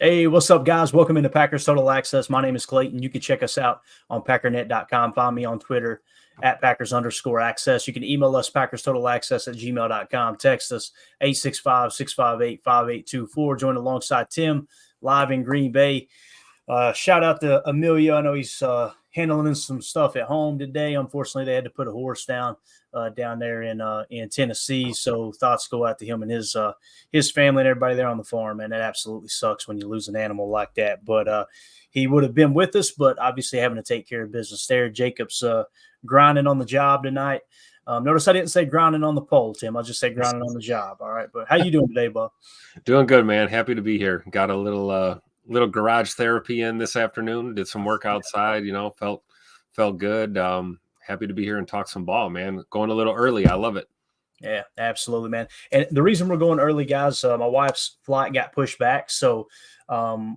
Hey, what's up, guys? Welcome into Packers Total Access. My name is Clayton. You can check us out on packernet.com. Find me on Twitter at Packers_access. You can email us PackersTotalAccess@gmail.com. Text us 865-658-5824. Join alongside Tim live in Green Bay. Shout out to Amelia. I know he's handling some stuff at home today. Unfortunately, they had to put a horse down there in Tennessee. So thoughts go out to him and his family and everybody there on the farm. And it absolutely sucks when you lose an animal like that. But he would have been with us, but obviously having to take care of business there. Jacob's grinding on the job tonight. Notice I didn't say grinding on the pole, Tim. I just said grinding on the job. All right. But how you doing today, bud? Doing good, man. Happy to be here. Got a little garage therapy in this afternoon. Did some work outside. Felt good. Happy to be here and talk some ball, man. Going a little early. I love it. Yeah, absolutely, man. And the reason we're going early, guys, my wife's flight got pushed back. So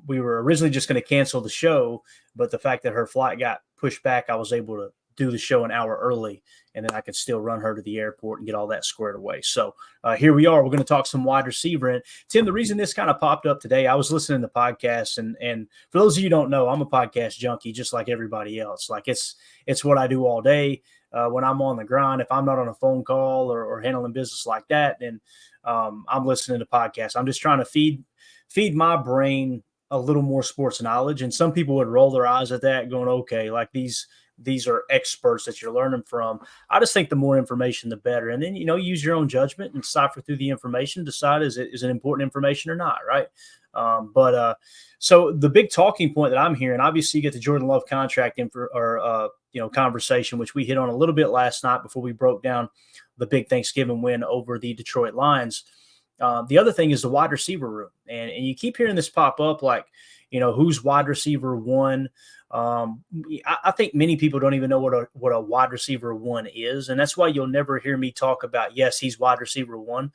we were originally just going to cancel the show, but the fact that her flight got pushed back, I was able to do the show an hour early, and then I could still run her to the airport and get all that squared away. So here we are. We're going to talk some wide receiver. And Tim, the reason this kind of popped up today, I was listening to podcasts, and for those of you who don't know, I'm a podcast junkie, just like everybody else. Like it's what I do all day. When I'm on the grind, if I'm not on a phone call or handling business like that, then I'm listening to podcasts. I'm just trying to feed my brain a little more sports knowledge. And some people would roll their eyes at that going, okay, like these are experts that you're learning from. I just think the more information, the better. And then, use your own judgment and cipher through the information, decide is it important information or not, right? So the big talking point that I'm hearing, obviously you get the Jordan Love contract conversation, which we hit on a little bit last night before we broke down the big Thanksgiving win over the Detroit Lions. The other thing is the wide receiver room. And you keep hearing this pop up, like, who's wide receiver one. I think many people don't even know what a wide receiver one is. And that's why you'll never hear me talk about, yes, he's wide receiver one.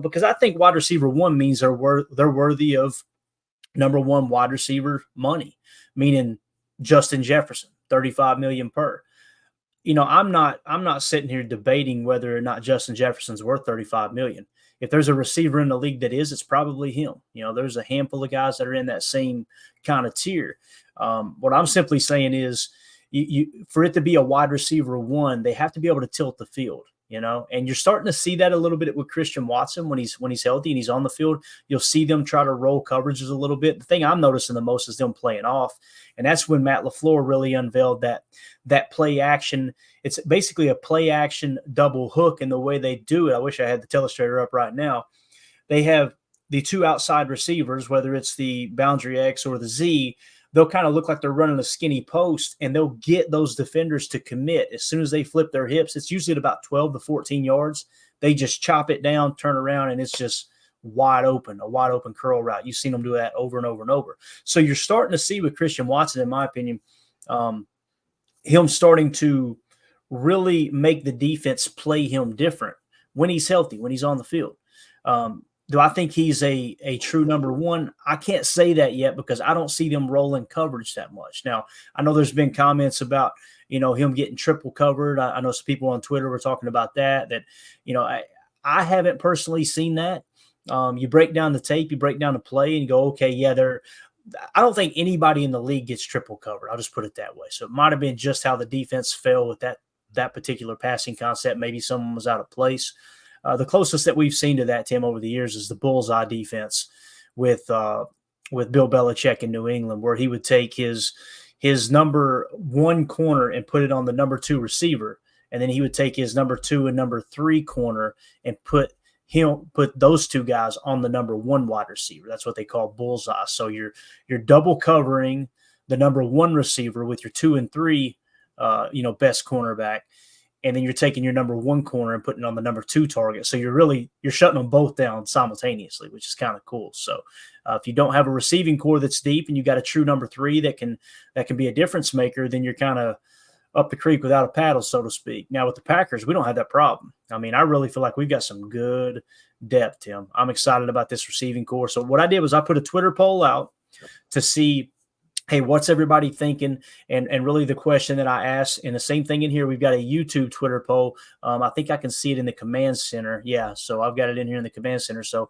Because I think wide receiver one means they're worthy of number one wide receiver money, meaning Justin Jefferson, $35 million per. I'm not sitting here debating whether or not Justin Jefferson's worth $35 million. If there's a receiver in the league that is, it's probably him. There's a handful of guys that are in that same kind of tier. What I'm simply saying is, for it to be a wide receiver one, they have to be able to tilt the field. And you're starting to see that a little bit with Christian Watson when he's healthy and he's on the field. You'll see them try to roll coverages a little bit. The thing I'm noticing the most is them playing off, and that's when Matt LaFleur really unveiled that play action. It's basically a play action double hook, and the way they do it, I wish I had the telestrator up right now. They have the two outside receivers, whether it's the boundary X or the Z. They'll kind of look like they're running a skinny post, and they'll get those defenders to commit. As soon as they flip their hips, it's usually at about 12 to 14 yards. They just chop it down, turn around, and it's just a wide open curl route. You've seen them do that over and over and over. So you're starting to see with Christian Watson, in my opinion, him starting to really make the defense play him different when he's healthy, when he's on the field. Do I think he's a true number one? I can't say that yet because I don't see them rolling coverage that much. Now, I know there's been comments about, him getting triple covered. I know some people on Twitter were talking about that, I haven't personally seen that. You break down the tape, you break down the play, and you go, okay, yeah, I don't think anybody in the league gets triple covered. I'll just put it that way. So it might have been just how the defense fell with that particular passing concept. Maybe someone was out of place. The closest that we've seen to that, Tim, over the years is the bullseye defense with Bill Belichick in New England, where he would take his number one corner and put it on the number two receiver, and then he would take his number two and number three corner and put those two guys on the number one wide receiver. That's what they call bullseye. So you're double covering the number one receiver with your two and three, best cornerback. And then you're taking your number one corner and putting it on the number two target. So you're shutting them both down simultaneously, which is kind of cool. So if you don't have a receiving core that's deep and you got a true number three that can be a difference maker, then you're kind of up the creek without a paddle, so to speak. Now with the Packers, we don't have that problem. I mean, I really feel like we've got some good depth, Tim. I'm excited about this receiving core. So what I did was I put a Twitter poll out to see, hey, what's everybody thinking? And really the question that I asked, and the same thing in here, we've got a YouTube Twitter poll. I think I can see it in the command center. Yeah, so I've got it in here in the command center. So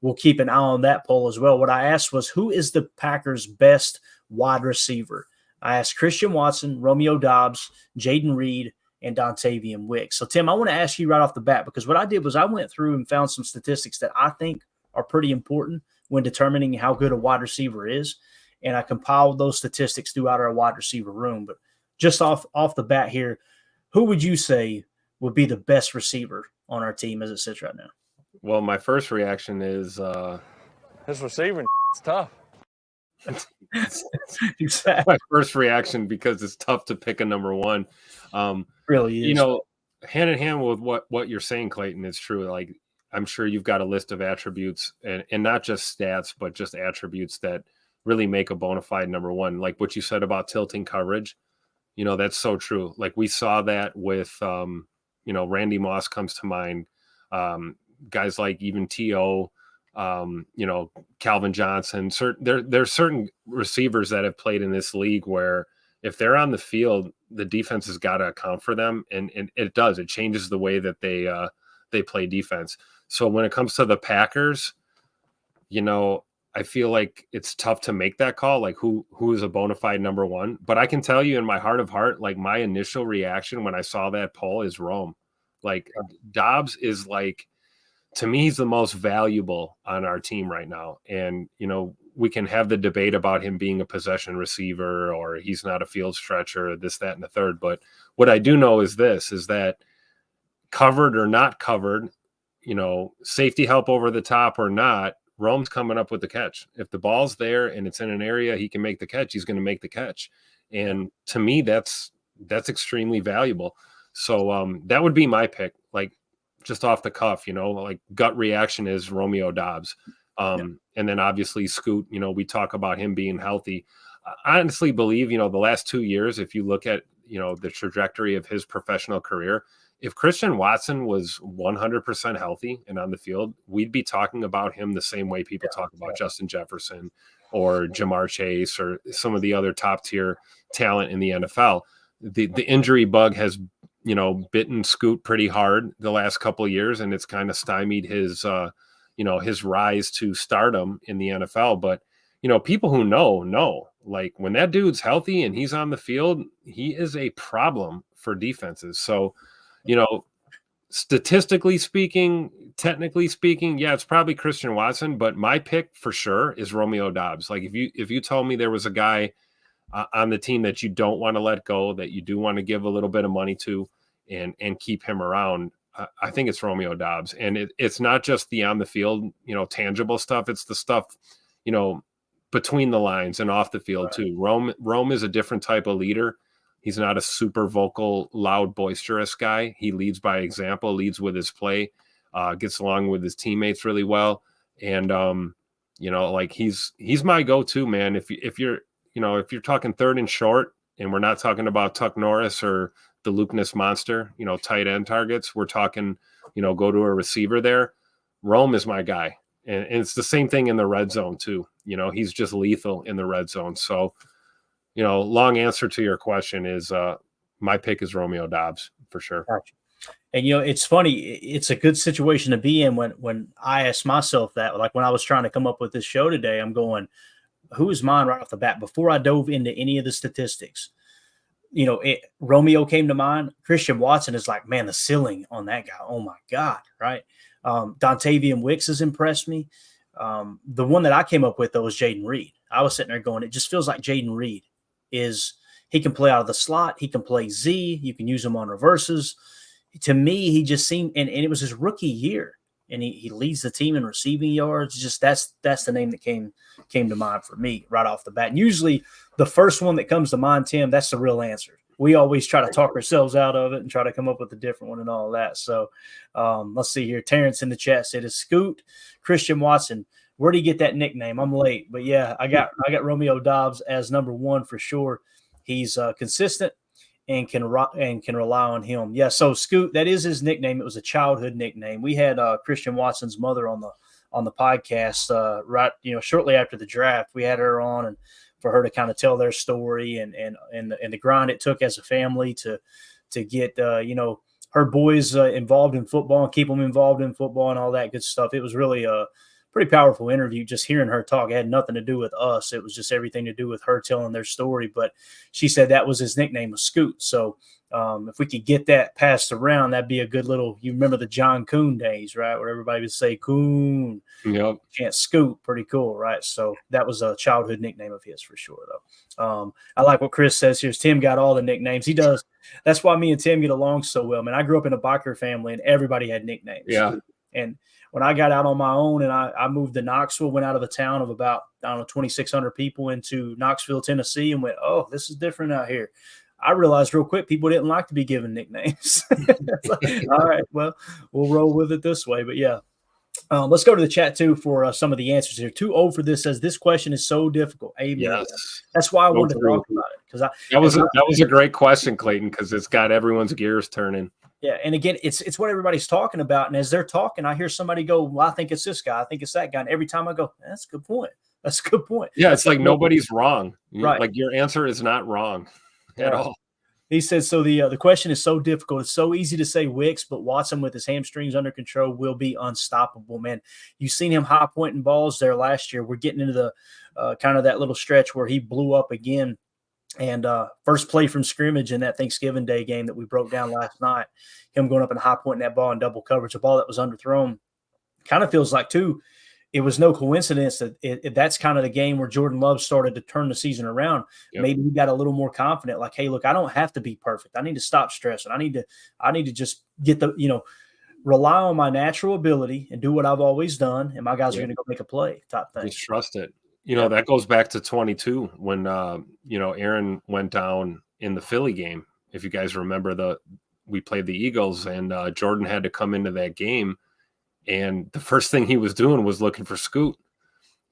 we'll keep an eye on that poll as well. What I asked was, who is the Packers' best wide receiver? I asked Christian Watson, Romeo Doubs, Jaden Reed, and Dontavian Wicks. So, Tim, I want to ask you right off the bat, because what I did was I went through and found some statistics that I think are pretty important when determining how good a wide receiver is. And I compiled those statistics throughout our wide receiver room. But just off the bat here, who would you say would be the best receiver on our team as it sits right now? Well, my first reaction is his receiving is tough. Exactly. My first reaction, because it's tough to pick a number one. Really is. You know, hand in hand with what you're saying, Clayton, is true. Like, I'm sure you've got a list of attributes and not just stats, but just attributes that really make a bona fide number one. Like what you said about tilting coverage, you know, that's so true. Like we saw that with, you know, Randy Moss comes to mind, guys like even T.O., you know, Calvin Johnson. There's certain receivers that have played in this league where if they're on the field, the defense has got to account for them. And it does. It changes the way that they play defense. So when it comes to the Packers, you know, I feel like it's tough to make that call, like who is a bona fide number one. But I can tell you in my heart of heart, like my initial reaction when I saw that poll is Rome. Like Doubs is like, to me, he's the most valuable on our team right now. And, you know, we can have the debate about him being a possession receiver or he's not a field stretcher, this, that, and the third. But what I do know is this, is that covered or not covered, you know, safety help over the top or not, Rome's coming up with the catch. If the ball's there and it's in an area he can make the catch, he's going to make the catch. And to me, that's extremely valuable. So that would be my pick, like just off the cuff, you know, like gut reaction is Romeo Doubs. And then obviously Scoot, you know, we talk about him being healthy. I honestly believe, you know, the last 2 years, if you look at, you know, the trajectory of his professional career, if Christian Watson was 100% healthy and on the field, we'd be talking about him the same way people talk about Justin Jefferson or Jamar Chase or some of the other top tier talent in the NFL. The injury bug has, you know, bitten Scoot pretty hard the last couple of years, and it's kind of stymied his, you know, his rise to stardom in the NFL. But, you know, people who know, like when that dude's healthy and he's on the field, he is a problem for defenses. So, you know, statistically speaking, technically speaking, yeah, it's probably Christian Watson, but my pick for sure is Romeo Doubs. Like if you told me there was a guy on the team that you don't want to let go, that you do want to give a little bit of money to and keep him around, I think it's Romeo Doubs. And it's not just the on the field, you know, tangible stuff. It's the stuff, you know, between the lines and off the field too. Rome is a different type of leader. He's not a super vocal, loud, boisterous guy. He leads by example, leads with his play, gets along with his teammates really well. And, you know, like he's my go-to, man. If you're talking third and short and we're not talking about Tuck Norris or the Luke Ness monster, you know, tight end targets, we're talking, you know, go to a receiver there. Rome is my guy. And it's the same thing in the red zone too. You know, he's just lethal in the red zone. So, you know, long answer to your question is my pick is Romeo Doubs for sure. Gotcha. And, you know, it's funny. It's a good situation to be in when I asked myself that, like when I was trying to come up with this show today, I'm going, who is mine right off the bat? Before I dove into any of the statistics, you know, Romeo came to mind. Christian Watson is like, man, the ceiling on that guy. Oh my God. Right. Dontavian Wicks has impressed me. The one that I came up with though was Jaden Reed. I was sitting there going, it just feels like Jaden Reed he can play out of the slot. He can play Z. You can use him on reverses. To me, he just seemed, and it was his rookie year, and he leads the team in receiving yards. Just that's the name that came to mind for me right off the bat. And usually the first one that comes to mind, Tim, that's the real answer. We always try to talk ourselves out of it and try to come up with a different one and all that. So let's see here. Terrence in the chat said, is Scoot Christian Watson? Where do you get that nickname? I'm late, but yeah, I got Romeo Doubs as number one for sure. He's consistent and can rely on him. Yeah. So Scoot, that is his nickname. It was a childhood nickname. We had Christian Watson's mother on the podcast right, you know, shortly after the draft. We had her on and for her to kind of tell their story and the grind it took as a family to get you know, her boys involved in football and keep them involved in football and all that good stuff. It was really pretty powerful interview. Just hearing her talk, it had nothing to do with us. It was just everything to do with her telling their story. But she said that was his nickname, was Scoot. So if we could get that passed around, that'd be a good little. You remember the John Coon days, right? Where everybody would say Coon. Yep. Can't Scoot. Pretty cool, right? So that was a childhood nickname of his for sure, though. I like what Chris says here. Tim got all the nicknames. He does. That's why me and Tim get along so well, man. I grew up in a biker family, and everybody had nicknames. Yeah. And when I got out on my own and I moved to Knoxville, went out of a town of about, 2,600 people into Knoxville, Tennessee, and went, oh, this is different out here. I realized real quick people didn't like to be given nicknames. Like, all right, well, we'll roll with it this way. But, yeah. Let's go to the chat, too, for some of the answers here. 2-0 for this says, this question is so difficult. Amen. Yes. That's why I wanted to talk about it. Because that was a great question, Clayton, because it's got everyone's gears turning. Yeah, and again, it's what everybody's talking about. And as they're talking, I hear somebody go, well, I think it's this guy. I think it's that guy. And every time I go, that's a good point. That's a good point. Yeah, it's like nobody's wrong. Right. Like your answer is not wrong at all. He says, so the question is so difficult. It's so easy to say Wicks, but Watson with his hamstrings under control will be unstoppable, man. You've seen him high pointing balls there last year. We're getting into the kind of that little stretch where he blew up again. And first play from scrimmage in that Thanksgiving Day game that we broke down last night, him going up and high pointing that ball in double coverage, a ball that was underthrown. Kind of feels like, too, it was no coincidence that that's kind of the game where Jordan Love started to turn the season around. Yep. Maybe he got a little more confident, like, hey, look, I don't have to be perfect. I need to stop stressing. I need to just get rely on my natural ability and do what I've always done, and my guys are going to go make a play type thing. Just trust it. That goes back to 22 when, Aaron went down in the Philly game. If you guys remember, we played the Eagles, and Jordan had to come into that game. And the first thing he was doing was looking for Scoot.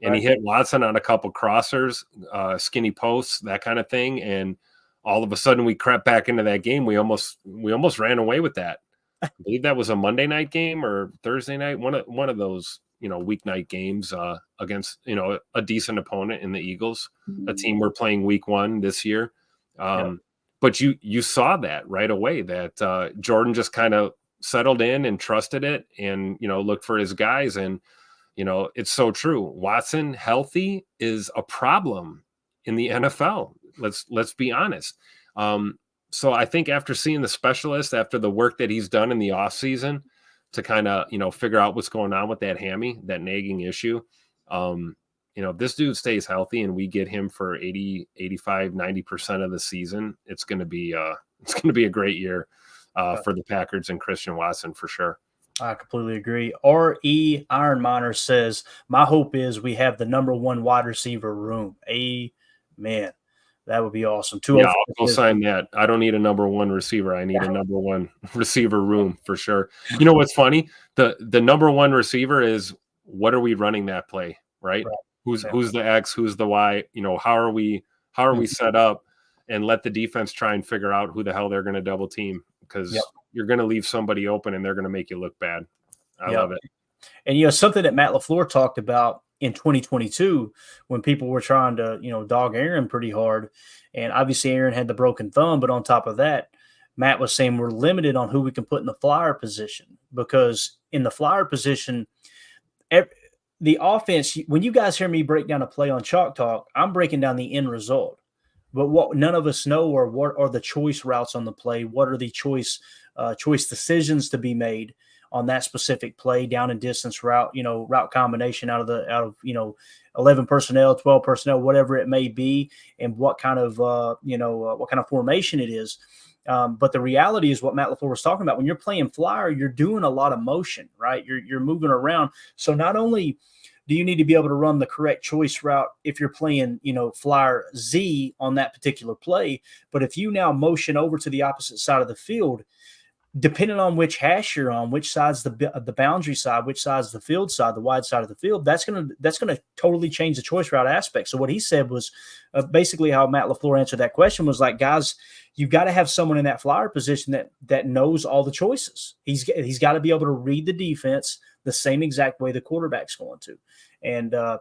And He hit Watson on a couple crossers, skinny posts, that kind of thing. And all of a sudden we crept back into that game. We almost ran away with that. I believe that was a Monday night game or Thursday night, one of those, weeknight games against, a decent opponent in the Eagles, a team we're playing week 1 this year. But you saw that right away that Jordan just kind of settled in and trusted it and, looked for his guys. And, it's so true. Watson healthy is a problem in the NFL. Let's be honest. So I think after seeing the specialist, after the work that he's done in the offseason to kind of, figure out what's going on with that hammy, that nagging issue, this dude stays healthy and we get him for 80, 85, 90% of the season. It's going to be a great year. For the Packers and Christian Watson for sure. I completely agree. R.E. Iron Miner says, my hope is we have the number 1 wide receiver room. Amen. That would be awesome. I'll go sign that. I don't need a number 1 receiver. I need a number 1 receiver room for sure. You know what's funny? The number 1 receiver is, what are we running that play, right? Who's the X? Who's the Y? How are we set up? And let the defense try and figure out who the hell they're going to double team. Because you're going to leave somebody open and they're going to make you look bad. I love it. And, something that Matt LaFleur talked about in 2022 when people were trying to, dog Aaron pretty hard. And obviously Aaron had the broken thumb. But on top of that, Matt was saying we're limited on who we can put in the flyer position. Because in the flyer position, the offense, when you guys hear me break down a play on Chalk Talk, I'm breaking down the end result. But what none of us know are what are the choice routes on the play? What are the choice decisions to be made on that specific play, down and distance route, route combination out of 11 personnel, 12 personnel, whatever it may be, and what kind of what kind of formation it is. But the reality is what Matt LaFleur was talking about. When you're playing flyer, you're doing a lot of motion, right? You're moving around. So not only do you need to be able to run the correct choice route if you're playing, flyer Z on that particular play, but if you now motion over to the opposite side of the field, depending on which hash you're on, which side's the boundary side, which side's the field side, the wide side of the field, that's gonna totally change the choice route aspect. So what he said was basically how Matt LaFleur answered that question was like, guys, you've got to have someone in that flyer position that knows all the choices. He's got to be able to read the defense the same exact way the quarterback's going to. And I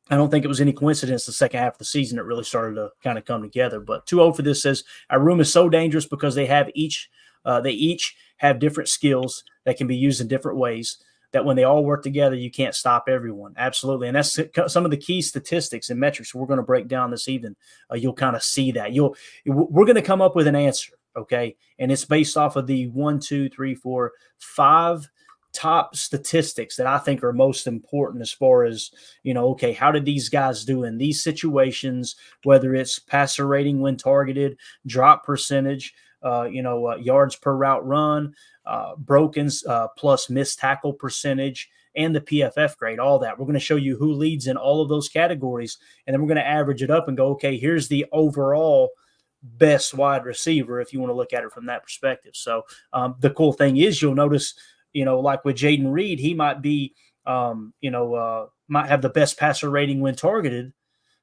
don't think it was any coincidence the second half of the season it really started to kind of come together. But 2-0 for this says, our room is so dangerous because they each have different skills that can be used in different ways. that when they all work together, you can't stop everyone. Absolutely. And that's some of the key statistics and metrics we're going to break down this evening. You'll kind of see that. We're going to come up with an answer, okay? And it's based off of the 5 top statistics that I think are most important as far as, okay, how did these guys do in these situations, whether it's passer rating when targeted, drop percentage, yards per route run, brokens plus missed tackle percentage, and the PFF grade, all that. We're going to show you who leads in all of those categories, and then we're going to average it up and go, okay, here's the overall best wide receiver if you want to look at it from that perspective. So the cool thing is you'll notice, like with Jayden Reed, he might be, might have the best passer rating when targeted,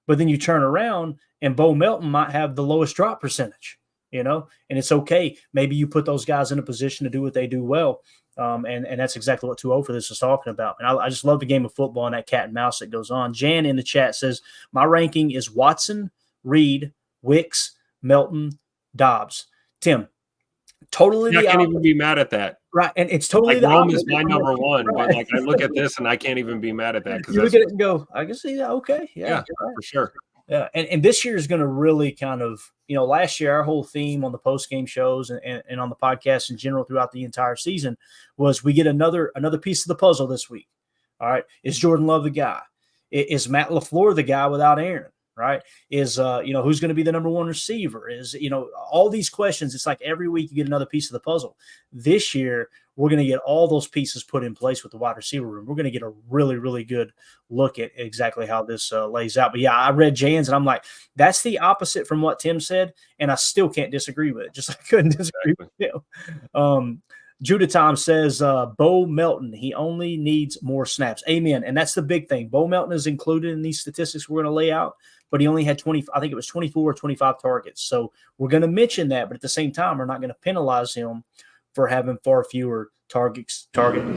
but then you turn around and Bo Melton might have the lowest drop percentage, and it's okay. Maybe you put those guys in a position to do what they do well. And that's exactly what 2-0 for this is talking about. And I just love the game of football and that cat and mouse that goes on. Jan in the chat says, my ranking is Watson, Reed, Wicks, Melton, Dobbs. Tim, totally. I can't even be mad at that. Right, and it's totally like the Rome opposite. is my number one, Right. but like I look at this and I can't even be mad at that because you look at it and go, I can see that. Okay, yeah, for sure. Yeah, and this year is going to really kind of, last year our whole theme on the post game shows and on the podcast in general throughout the entire season was we get another piece of the puzzle this week. All right, is Jordan Love the guy? Is Matt LaFleur the guy without Aaron? Right? Is, who's going to be the number one receiver? Is, all these questions. It's like every week you get another piece of the puzzle. This year, we're going to get all those pieces put in place with the wide receiver room. We're going to get a really, really good look at exactly how this lays out. But yeah, I read Jan's and I'm like, that's the opposite from what Tim said. And I still can't disagree with it. Just I couldn't disagree with him. Judah Tom says, Bo Melton, he only needs more snaps. Amen. And that's the big thing. Bo Melton is included in these statistics we're going to lay out, but he only had 20, I think it was 24 or 25 targets. So we're going to mention that, but at the same time, we're not going to penalize him for having far fewer targets.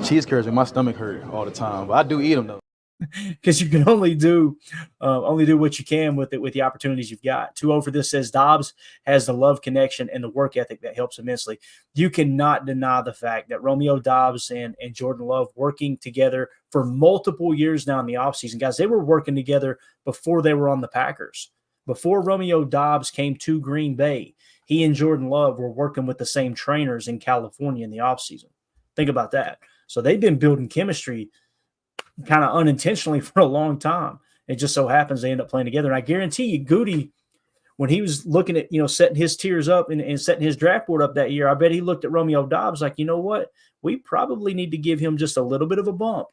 Cheese curds make my stomach hurt all the time, but I do eat them though. Because you can only do what you can with it with the opportunities you've got. 2-0 for this says Dobbs has the love connection and the work ethic that helps immensely. You cannot deny the fact that Romeo Dobbs and Jordan Love working together for multiple years now in the offseason. Guys, they were working together before they were on the Packers. Before Romeo Dobbs came to Green Bay, he and Jordan Love were working with the same trainers in California in the offseason. Think about that. So they've been building chemistry kind of unintentionally for a long time. It just so happens they end up playing together. And I guarantee you, Goody, when he was looking at, setting his tiers up and setting his draft board up that year, I bet he looked at Romeo Dobbs like, you know what? We probably need to give him just a little bit of a bump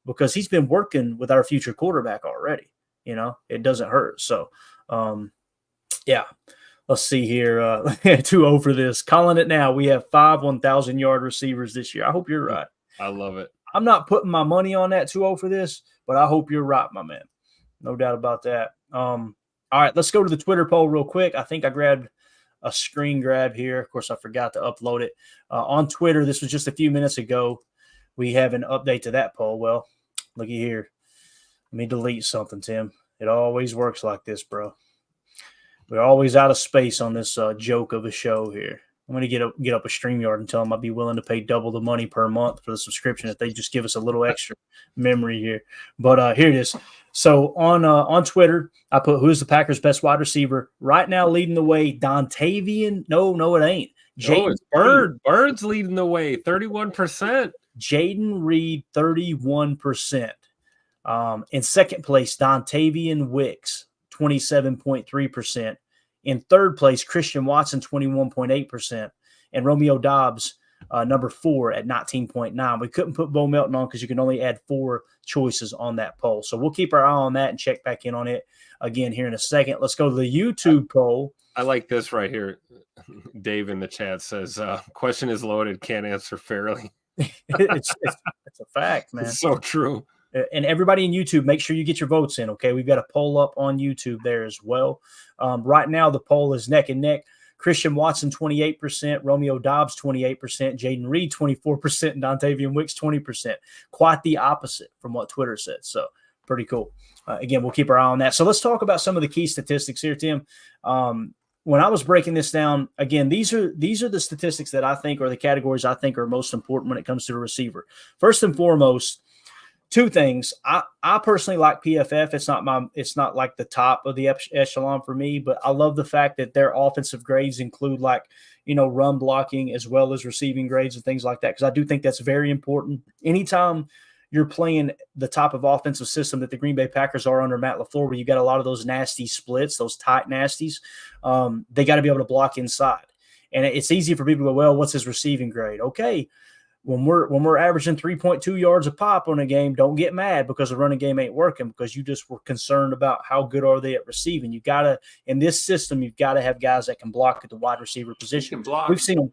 because he's been working with our future quarterback already. It doesn't hurt. So, yeah. Let's see here. 2-0 for this. Calling it now. We have 5 1,000-yard receivers this year. I hope you're right. I love it. I'm not putting my money on that 2-0 for this, but I hope you're right, my man. No doubt about that. All right, let's go to the Twitter poll real quick. I think I grabbed a screen grab here. Of course, I forgot to upload it. On Twitter, this was just a few minutes ago. We have an update to that poll. Well, looky here. Let me delete something, Tim. It always works like this, bro. We're always out of space on this joke of a show here. I'm going to get up a StreamYard and tell them I'd be willing to pay double the money per month for the subscription if they just give us a little extra memory here. But here it is. So on Twitter, I put, who's the Packers' best wide receiver? Right now leading the way, Dontavian. No, it ain't. No, it's Bird. Bird's leading the way, 31%. Jayden Reed, 31%. In second place, Dontavian Wicks, 27.3%. In third place, Christian Watson, 21.8%. And Romeo Dobbs, number 4 at 19.9. We couldn't put Bo Melton on because you can only add 4 choices on that poll. So we'll keep our eye on that and check back in on it again here in a second. Let's go to the YouTube poll. I like this right here. Dave in the chat says, question is loaded, can't answer fairly. It's a fact, man. It's so true. And everybody in YouTube, make sure you get your votes in, okay? We've got a poll up on YouTube there as well. Right now, the poll is neck and neck. Christian Watson, 28%. Romeo Dobbs, 28%. Jayden Reed, 24%. And Dontavian Wicks, 20%. Quite the opposite from what Twitter said. So pretty cool. Again, we'll keep our eye on that. So let's talk about some of the key statistics here, Tim. when I was breaking this down, again, these are the statistics that I think are the categories I think are most important when it comes to a receiver. First and foremost, two things. I personally like PFF. It's not like the top of the echelon for me, but I love the fact that their offensive grades include run blocking as well as receiving grades and things like that, because I do think that's very important. Anytime you're playing the type of offensive system that the Green Bay Packers are under Matt LaFleur, where you got a lot of those nasty splits, those tight nasties, they got to be able to block inside. And it's easy for people to go, well, what's his receiving grade? Okay, when we're averaging 3.2 yards a pop on a game, don't get mad because the running game ain't working, because you just were concerned about how good are they at receiving. You got to, in this system, you've got to have guys that can block at the wide receiver position. We've seen them.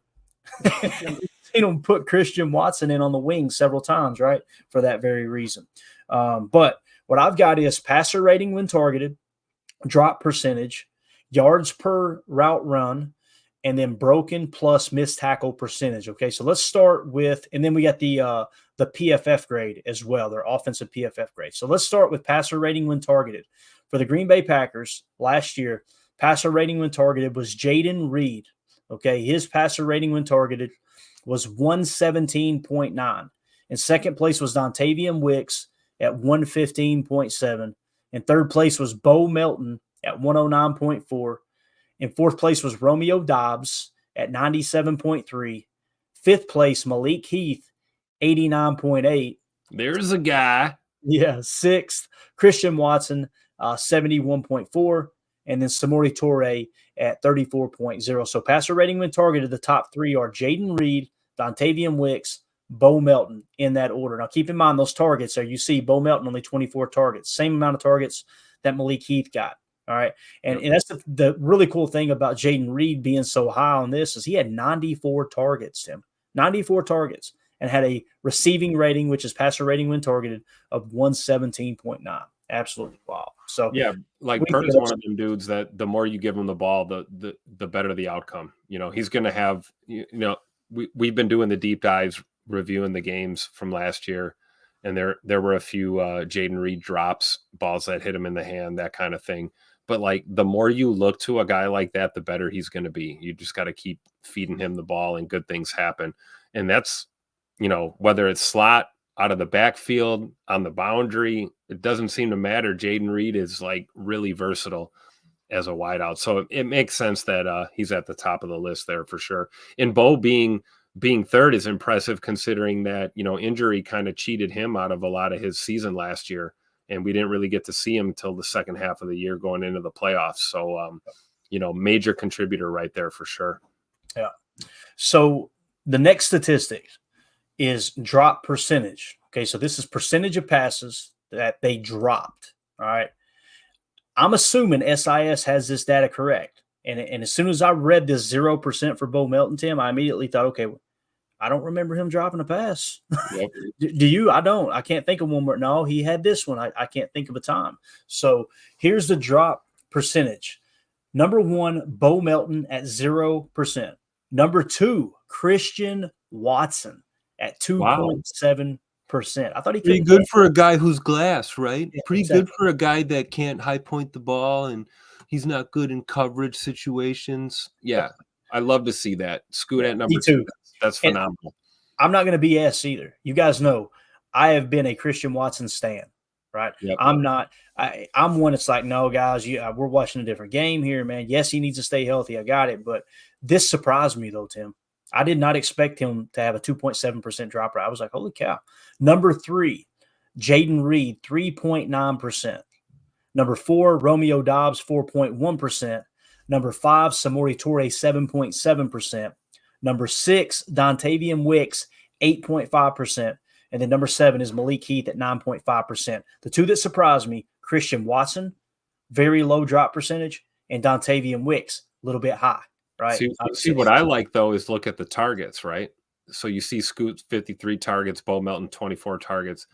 Seen them put Christian Watson in on the wing several times, right, for that very reason. But what I've got is passer rating when targeted, drop percentage, yards per route run, and then broken plus missed tackle percentage. Okay, so let's start with, and then we got the PFF grade as well, their offensive PFF grade. So let's start with passer rating when targeted. For the Green Bay Packers last year, passer rating when targeted was Jayden Reed. Okay, his passer rating when targeted was 117.9. In second place was Dontavian Wicks at 115.7. In third place was Bo Melton at 109.4. In fourth place was Romeo Doubs at 97.3. Fifth place, Malik Heath, 89.8. There's a guy. Yeah. Sixth, Christian Watson, 71.4. And then Samori Toure at 34.0. So passer rating when targeted, the top three are Jayden Reed, Dontavian Wicks, Bo Melton in that order. Now, keep in mind those targets there. You see Bo Melton only 24 targets, same amount of targets that Malik Heath got. All right. And that's the really cool thing about Jayden Reed being so high on this is he had 94 targets, Tim. 94 targets, and had a receiving rating, which is passer rating when targeted, of 117.9. Absolutely wild. So yeah, like Perk is one of them dudes that the more you give him the ball, the better the outcome. He's going to have, we've been doing the deep dives, reviewing the games from last year, and there were a few Jayden Reed drops, balls that hit him in the hand, that kind of thing. But like the more you look to a guy like that, the better he's going to be. You just got to keep feeding him the ball and good things happen. And that's, whether it's slot, out of the backfield, on the boundary, it doesn't seem to matter. Jayden Reed is like really versatile as a wideout. So it makes sense that he's at the top of the list there for sure. And Bo being third is impressive considering that, injury kind of cheated him out of a lot of his season last year. And we didn't really get to see him until the second half of the year going into the playoffs. So, major contributor right there for sure. Yeah. So the next statistic is drop percentage. Okay, so this is percentage of passes that they dropped. All right. I'm assuming SIS has this data correct. And as soon as I read this 0% for Bo Melton, Tim, I immediately thought, okay, I don't remember him dropping a pass. Yep. Do you? I don't. I can't think of one where, no, he had this one. I can't think of a time. So here's the drop percentage. Number one, Bo Melton at 0%. Number two, Christian Watson at 2.7%. I thought he pretty good for a guy who's glass, right? Yeah, pretty exactly. good for a guy that can't high point the ball and he's not good in coverage situations. Yeah, I love to see that. Scoot at number Me too. 2. That's phenomenal. I'm not going to BS either. You guys know I have been a Christian Watson stan, right? Yep. I'm not. I'm one that's like, no, guys, we're watching a different game here, man. Yes, he needs to stay healthy. I got it. But this surprised me, though, Tim. I did not expect him to have a 2.7% drop rate. I was like, holy cow. Number 3, Jayden Reed, 3.9%. Number 4, Romeo Doubs, 4.1%. Number 5, Samori Toure, 7.7%. Number 6, Dontavian Wicks, 8.5%. And then number 7 is Malik Heath at 9.5%. The two that surprised me, Christian Watson, very low drop percentage, and Dontavian Wicks, a little bit high, right? See what I like, though, is look at the targets, right? So you see Scoot 53 targets, Bo Melton 24 targets,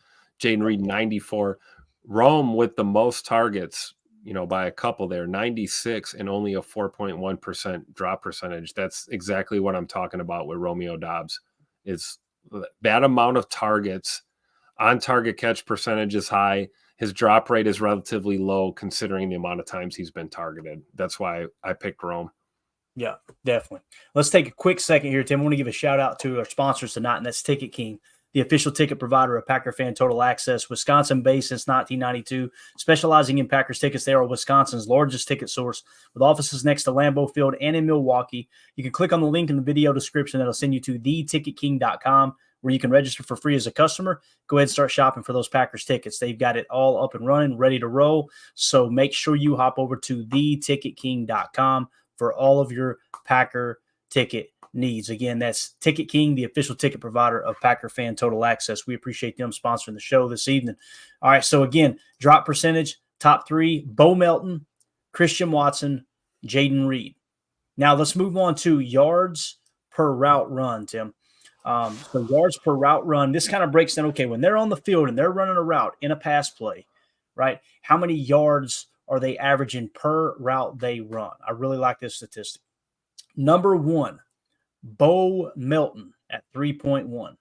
Jayden Reed 94. Rome with the most targets, by a couple there, 96 and only a 4.1% drop percentage. That's exactly what I'm talking about with Romeo Doubs. Is that amount of targets, on target catch percentage is high. His drop rate is relatively low considering the amount of times he's been targeted. That's why I picked Rome. Yeah, definitely. Let's take a quick second here, Tim. I want to give a shout out to our sponsors tonight, and that's Ticket King, the official ticket provider of Packer Fan Total Access, Wisconsin-based since 1992, specializing in Packers tickets. They are Wisconsin's largest ticket source, with offices next to Lambeau Field and in Milwaukee. You can click on the link in the video description that'll send you to theticketking.com, where you can register for free as a customer. Go ahead and start shopping for those Packers tickets. They've got it all up and running, ready to roll. So make sure you hop over to theticketking.com for all of your Packer ticket needs. Again, that's Ticket King, the official ticket provider of Packer Fan Total Access. We appreciate them sponsoring the show this evening. All right, so again, drop percentage, top 3, Bo Melton, Christian Watson, Jayden Reed. Now let's move on to yards per route run, Tim. So yards per route run, this kind of breaks down, okay, when they're on the field and they're running a route in a pass play, right, how many yards are they averaging per route they run? I really like this statistic. Number 1, Bo Melton at 3.1.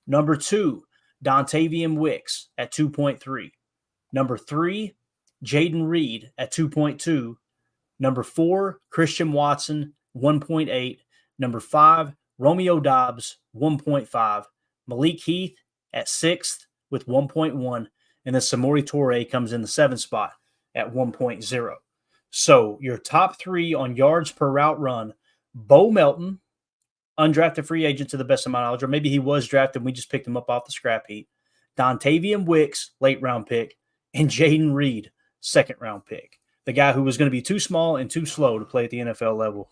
Number 2, Dontavian Wicks at 2.3. Number 3, Jayden Reed at 2.2. Number 4, Christian Watson, 1.8. Number 5, Romeo Dobbs, 1.5. Malik Heath at 6th with 1.1. And then Samori Toure comes in the 7th spot at 1.0. So your top 3 on yards per route run, Bo Melton, undrafted free agent to the best of my knowledge, or maybe he was drafted and we just picked him up off the scrap heap. Dontavian Wicks, late round pick, and Jayden Reed, 2nd round pick. The guy who was going to be too small and too slow to play at the NFL level,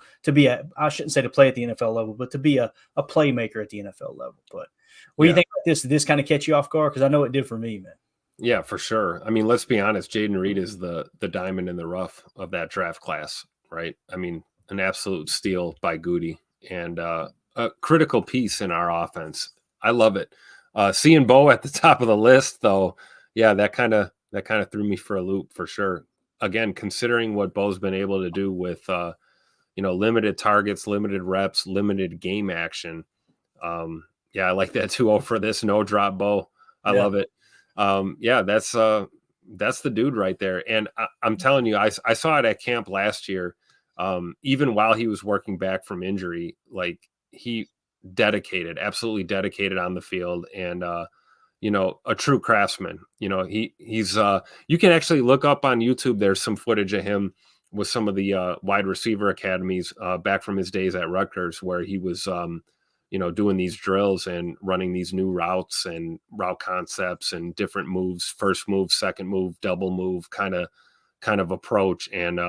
I shouldn't say to play at the NFL level, but to be a playmaker at the NFL level. But what do you think about this? Did this kind of catch you off guard? Because I know it did for me, man. Yeah, for sure. I mean, let's be honest. Jayden Reed is the diamond in the rough of that draft class, right? I mean, an absolute steal by Goody and a critical piece in our offense. I love it. Seeing Bo at the top of the list, though, yeah, that kind of threw me for a loop for sure. Again, considering what Bo's been able to do with limited targets, limited reps, limited game action. Yeah, I like that 2-0 for this no drop Bo. I love it. That's the dude right there. And I'm telling you, I saw it at camp last year. Even while he was working back from injury, like he absolutely dedicated on the field and, a true craftsman. He's you can actually look up on YouTube. There's some footage of him with some of the wide receiver academies back from his days at Rutgers, where he was, doing these drills and running these new routes and route concepts and different moves, first move, second move, double move kind of approach. And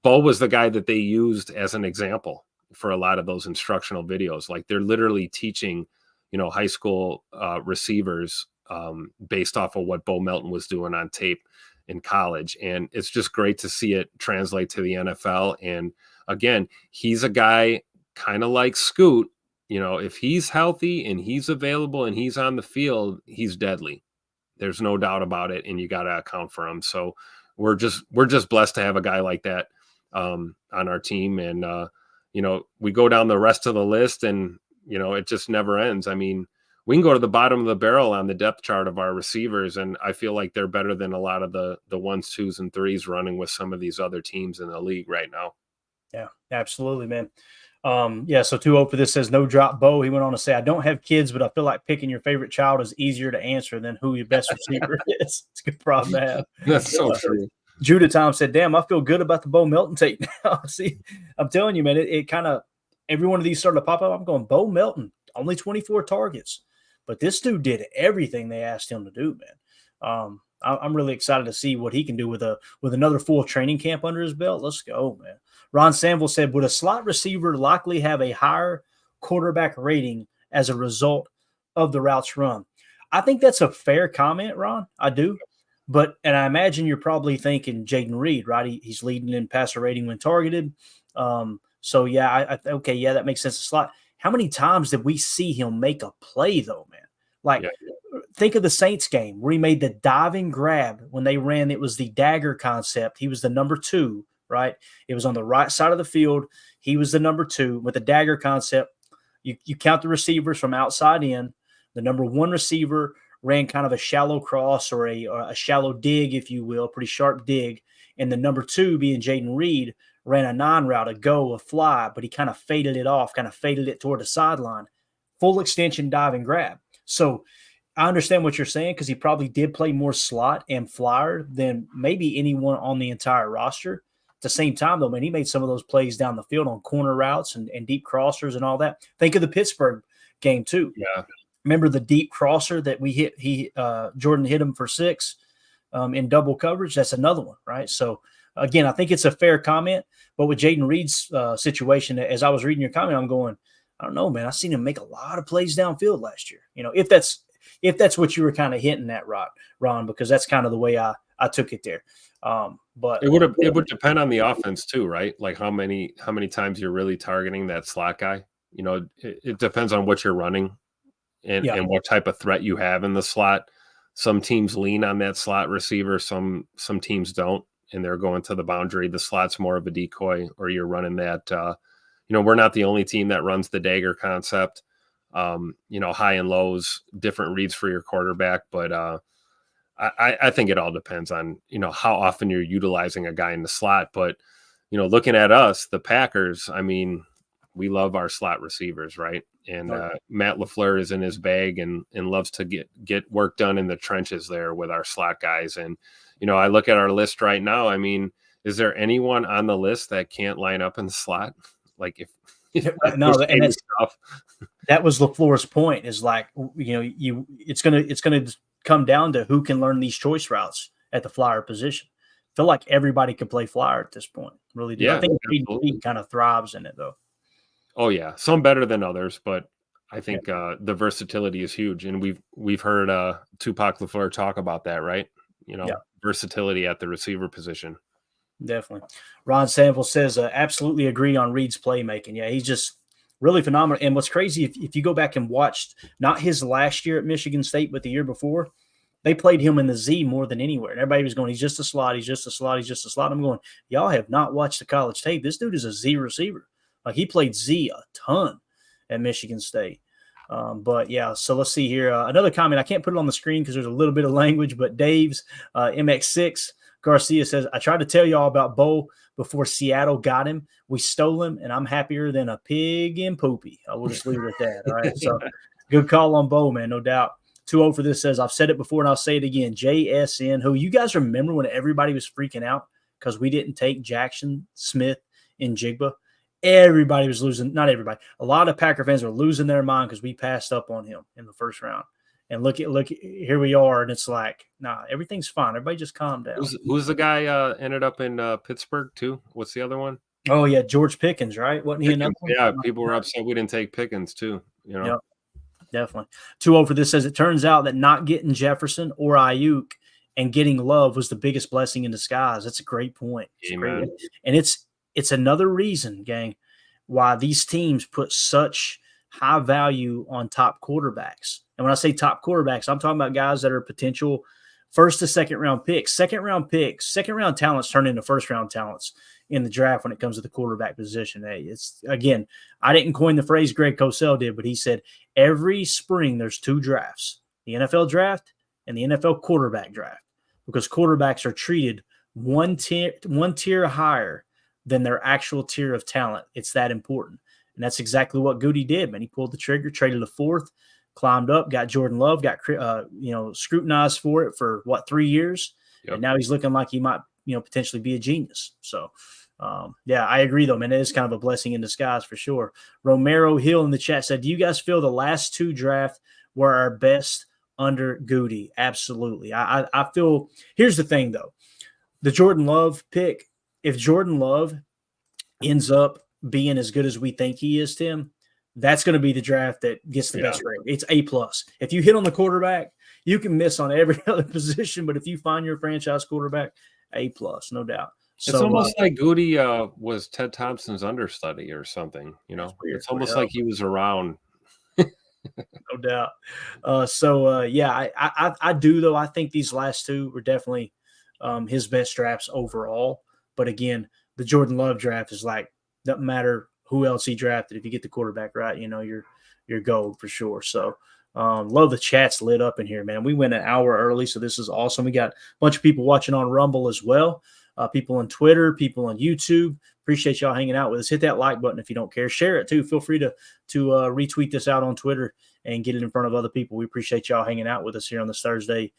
Bo was the guy that they used as an example for a lot of those instructional videos. Like they're literally teaching, high school receivers based off of what Bo Melton was doing on tape in college. And it's just great to see it translate to the NFL. And again, he's a guy kind of like Scoot. If he's healthy and he's available and he's on the field, he's deadly. There's no doubt about it. And you got to account for him. So we're just blessed to have a guy like that on our team. And, we go down the rest of the list and, it just never ends. I mean, we can go to the bottom of the barrel on the depth chart of our receivers. And I feel like they're better than a lot of the 1s, 2s, and 3s running with some of these other teams in the league right now. Yeah, absolutely, man. So 2-0 for this says no drop Bo. He went on to say, I don't have kids, but I feel like picking your favorite child is easier to answer than who your best receiver is. It's a good problem to have. That's so true. Judah Tom said, damn, I feel good about the Bo Melton tape now. See, I'm telling you, man, it kind of, every one of these started to pop up. I'm going, Bo Melton, only 24 targets. But this dude did everything they asked him to do, man. I'm really excited to see what he can do with another full training camp under his belt. Let's go, man. Ron Sanville said, would a slot receiver likely have a higher quarterback rating as a result of the routes run? I think that's a fair comment, Ron. I do. And I imagine you're probably thinking Jayden Reed, right? He's leading in passer rating when targeted. That makes sense. A slot. How many times did we see him make a play, though, man? Think of the Saints game where he made the diving grab when they ran. It was the dagger concept. He was the number 2, right? It was on the right side of the field. He was the number 2 with the dagger concept. You count the receivers from outside in. The number 1 receiver ran kind of a shallow cross or a shallow dig, if you will, pretty sharp dig. And the number 2, being Jayden Reed, ran a non-route, a go, a fly, but he kind of faded it off, kind of faded it toward the sideline. Full extension dive and grab. So I understand what you're saying because he probably did play more slot and flyer than maybe anyone on the entire roster. At the same time, though, man, he made some of those plays down the field on corner routes and deep crossers and all that. Think of the Pittsburgh game too. Yeah. Remember the deep crosser that we hit? Jordan hit him for 6 in double coverage. That's another one, right? So again, I think it's a fair comment. But with Jayden Reed's situation, as I was reading your comment, I'm going, I don't know, man. I've seen him make a lot of plays downfield last year. You know, if that's what you were kind of hinting at, Ron, because that's kind of the way I took it there. But it would depend on the offense too, right? Like how many times you're really targeting that slot guy. You know, it depends on what you're running and what type of threat you have in the slot. Some teams lean on that slot receiver, some teams don't, and they're going to the boundary. The slot's more of a decoy, or you're running that. We're not the only team that runs the dagger concept. High and lows, different reads for your quarterback, but I think it all depends on, how often you're utilizing a guy in the slot. But, looking at us, the Packers, I mean, we love our slot receivers, right? And Matt LaFleur is in his bag and loves to get work done in the trenches there with our slot guys. And, I look at our list right now. I mean, is there anyone on the list that can't line up in the slot? Like that was LaFleur's point, is like, it's gonna come down to who can learn these choice routes at the flyer position. I feel like everybody can play flyer at this point. Really do. Yeah, I think he kind of thrives in it though. Oh yeah, some better than others, but I think the versatility is huge, and we've heard Tupac LaFleur talk about that, right? Versatility at the receiver position. Definitely. Ron Sample says, absolutely agree on Reed's playmaking. Yeah, he's just really phenomenal. And what's crazy, if you go back and watched not his last year at Michigan State, but the year before, they played him in the Z more than anywhere. And everybody was going, he's just a slot, he's just a slot, he's just a slot. I'm going, y'all have not watched the college tape. This dude is a Z receiver. Like, he played Z a ton at Michigan State. But yeah, so let's see here. Another comment, I can't put it on the screen because there's a little bit of language, but Dave's MX6 Garcia says, I tried to tell y'all about Bo before Seattle got him. We stole him, and I'm happier than a pig in poopy. I will just leave it at that. All right. So good call on Bo, man. No doubt. 2-0 for this says, I've said it before and I'll say it again. JSN, who you guys remember when everybody was freaking out because we didn't take Jackson Smith in Jigba? Everybody was losing. Not everybody. A lot of Packer fans were losing their mind because we passed up on him in the first round. And look, here we are, and it's like, nah, everything's fine. Everybody just calm down. Who's the guy ended up in Pittsburgh too? What's the other one? Oh yeah, George Pickens, right? Wasn't he another one? Yeah, people were upset we didn't take Pickens too. Yep, definitely. 2-0 for this says, it turns out that not getting Jefferson or Ayuk and getting Love was the biggest blessing in disguise. That's a great point. Amen. And it's another reason, gang, why these teams put such high value on top quarterbacks. And when I say top quarterbacks, I'm talking about guys that are potential first to second round picks. Second round talents turn into first round talents in the draft when it comes to the quarterback position. Hey, it's, again, I didn't coin the phrase, Greg Cosell did, but he said every spring there's 2 drafts, the NFL draft and the NFL quarterback draft, because quarterbacks are treated one tier higher than their actual tier of talent. It's that important. And that's exactly what Goody did, man. He pulled the trigger, traded a 4th, climbed up, got Jordan Love, got scrutinized for it for 3 years, and now he's looking like he might potentially be a genius. So I agree though, man. It is kind of a blessing in disguise for sure. Romero Hill in the chat said, do you guys feel the last 2 drafts were our best under Goody? Absolutely. I feel, here's the thing though, the Jordan Love pick, if Jordan Love ends up being as good as we think he is, Tim, that's going to be the draft that gets the best rate. It's A+. If you hit on the quarterback, you can miss on every other position, but if you find your franchise quarterback, A+, no doubt. It's almost like Goody was Ted Thompson's understudy or something. It's almost like he was around. No doubt. I do though. I think these last 2 were definitely his best drafts overall. But again, the Jordan Love draft is like, doesn't matter who else he drafted. If you get the quarterback right, you're gold for sure. So love the chat's lit up in here, man. We went an hour early, so this is awesome. We got a bunch of people watching on Rumble as well. people on Twitter, people on YouTube. Appreciate y'all hanging out with us. Hit that like button if you don't care. Share it too. Feel free to retweet this out on Twitter and get it in front of other people. We appreciate y'all hanging out with us here on this Thursday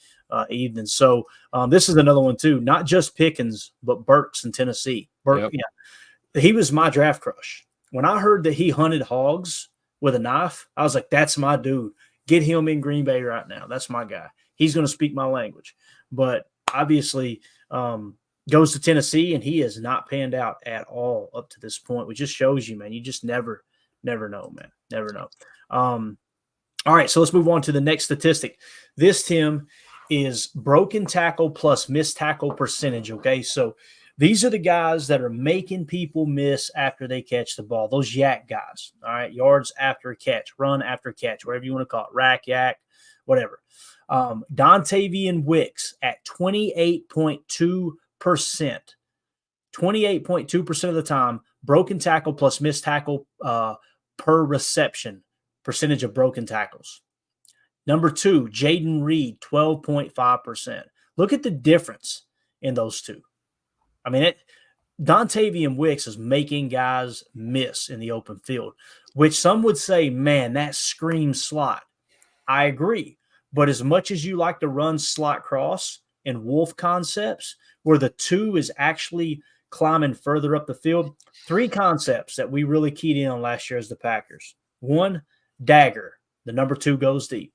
evening. So this is another one too. Not just Pickens, but Burks in Tennessee. Burks, yeah, he was my draft crush. When I heard that he hunted hogs with a knife, I was like, that's my dude. Get him in Green Bay right now. That's my guy. He's going to speak my language. But obviously goes to Tennessee, and he has not panned out at all up to this point, which just shows you, man, you just never know, man. Never know. All right, so let's move on to the next statistic. This, Tim, is broken tackle plus missed tackle percentage, okay? So these are the guys that are making people miss after they catch the ball, those yak guys, all right? Yards after a catch, run after catch, whatever you want to call it, rack, yak, whatever. Dontavian Wicks at 28.2%. 28.2% of the time, broken tackle plus missed tackle per reception, percentage of broken tackles. Number 2, Jaden Reed, 12.5%. Look at the difference in those two. I mean, Dontavian Wicks is making guys miss in the open field, which some would say, man, that screams slot. I agree. But as much as you like to run slot cross and wolf concepts, where the 2 is actually climbing further up the field, 3 concepts that we really keyed in on last year as the Packers. 1, dagger. The number 2 goes deep.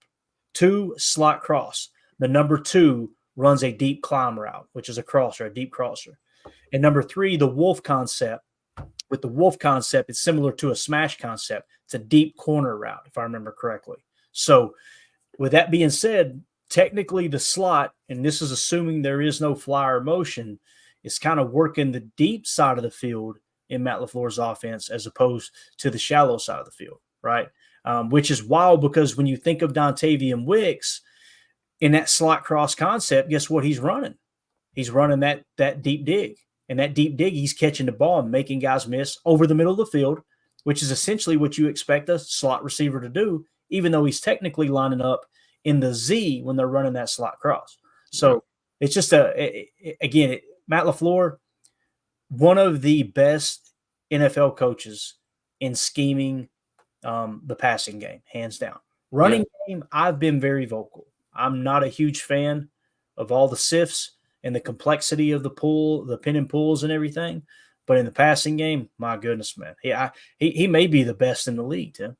2, slot cross. The number 2 runs a deep climb route, which is a crosser, a deep crosser. And number 3, the wolf concept. With the wolf concept, it's similar to a smash concept. It's a deep corner route, if I remember correctly. So with that being said, technically the slot, and this is assuming there is no flyer motion, is kind of working the deep side of the field in Matt LaFleur's offense as opposed to the shallow side of the field, right? Which is wild because when you think of Dontavian Wicks in that slot cross concept, guess what he's running? He's running that deep dig. And that deep dig, he's catching the ball and making guys miss over the middle of the field, which is essentially what you expect a slot receiver to do, even though he's technically lining up in the Z when they're running that slot cross. So it's just Matt LaFleur, one of the best NFL coaches in scheming the passing game, hands down. Running game, I've been very vocal. I'm not a huge fan of all the sifts and the complexity of the pull, the pin and pulls and everything. But in the passing game, my goodness, man, he may be the best in the league, Tim.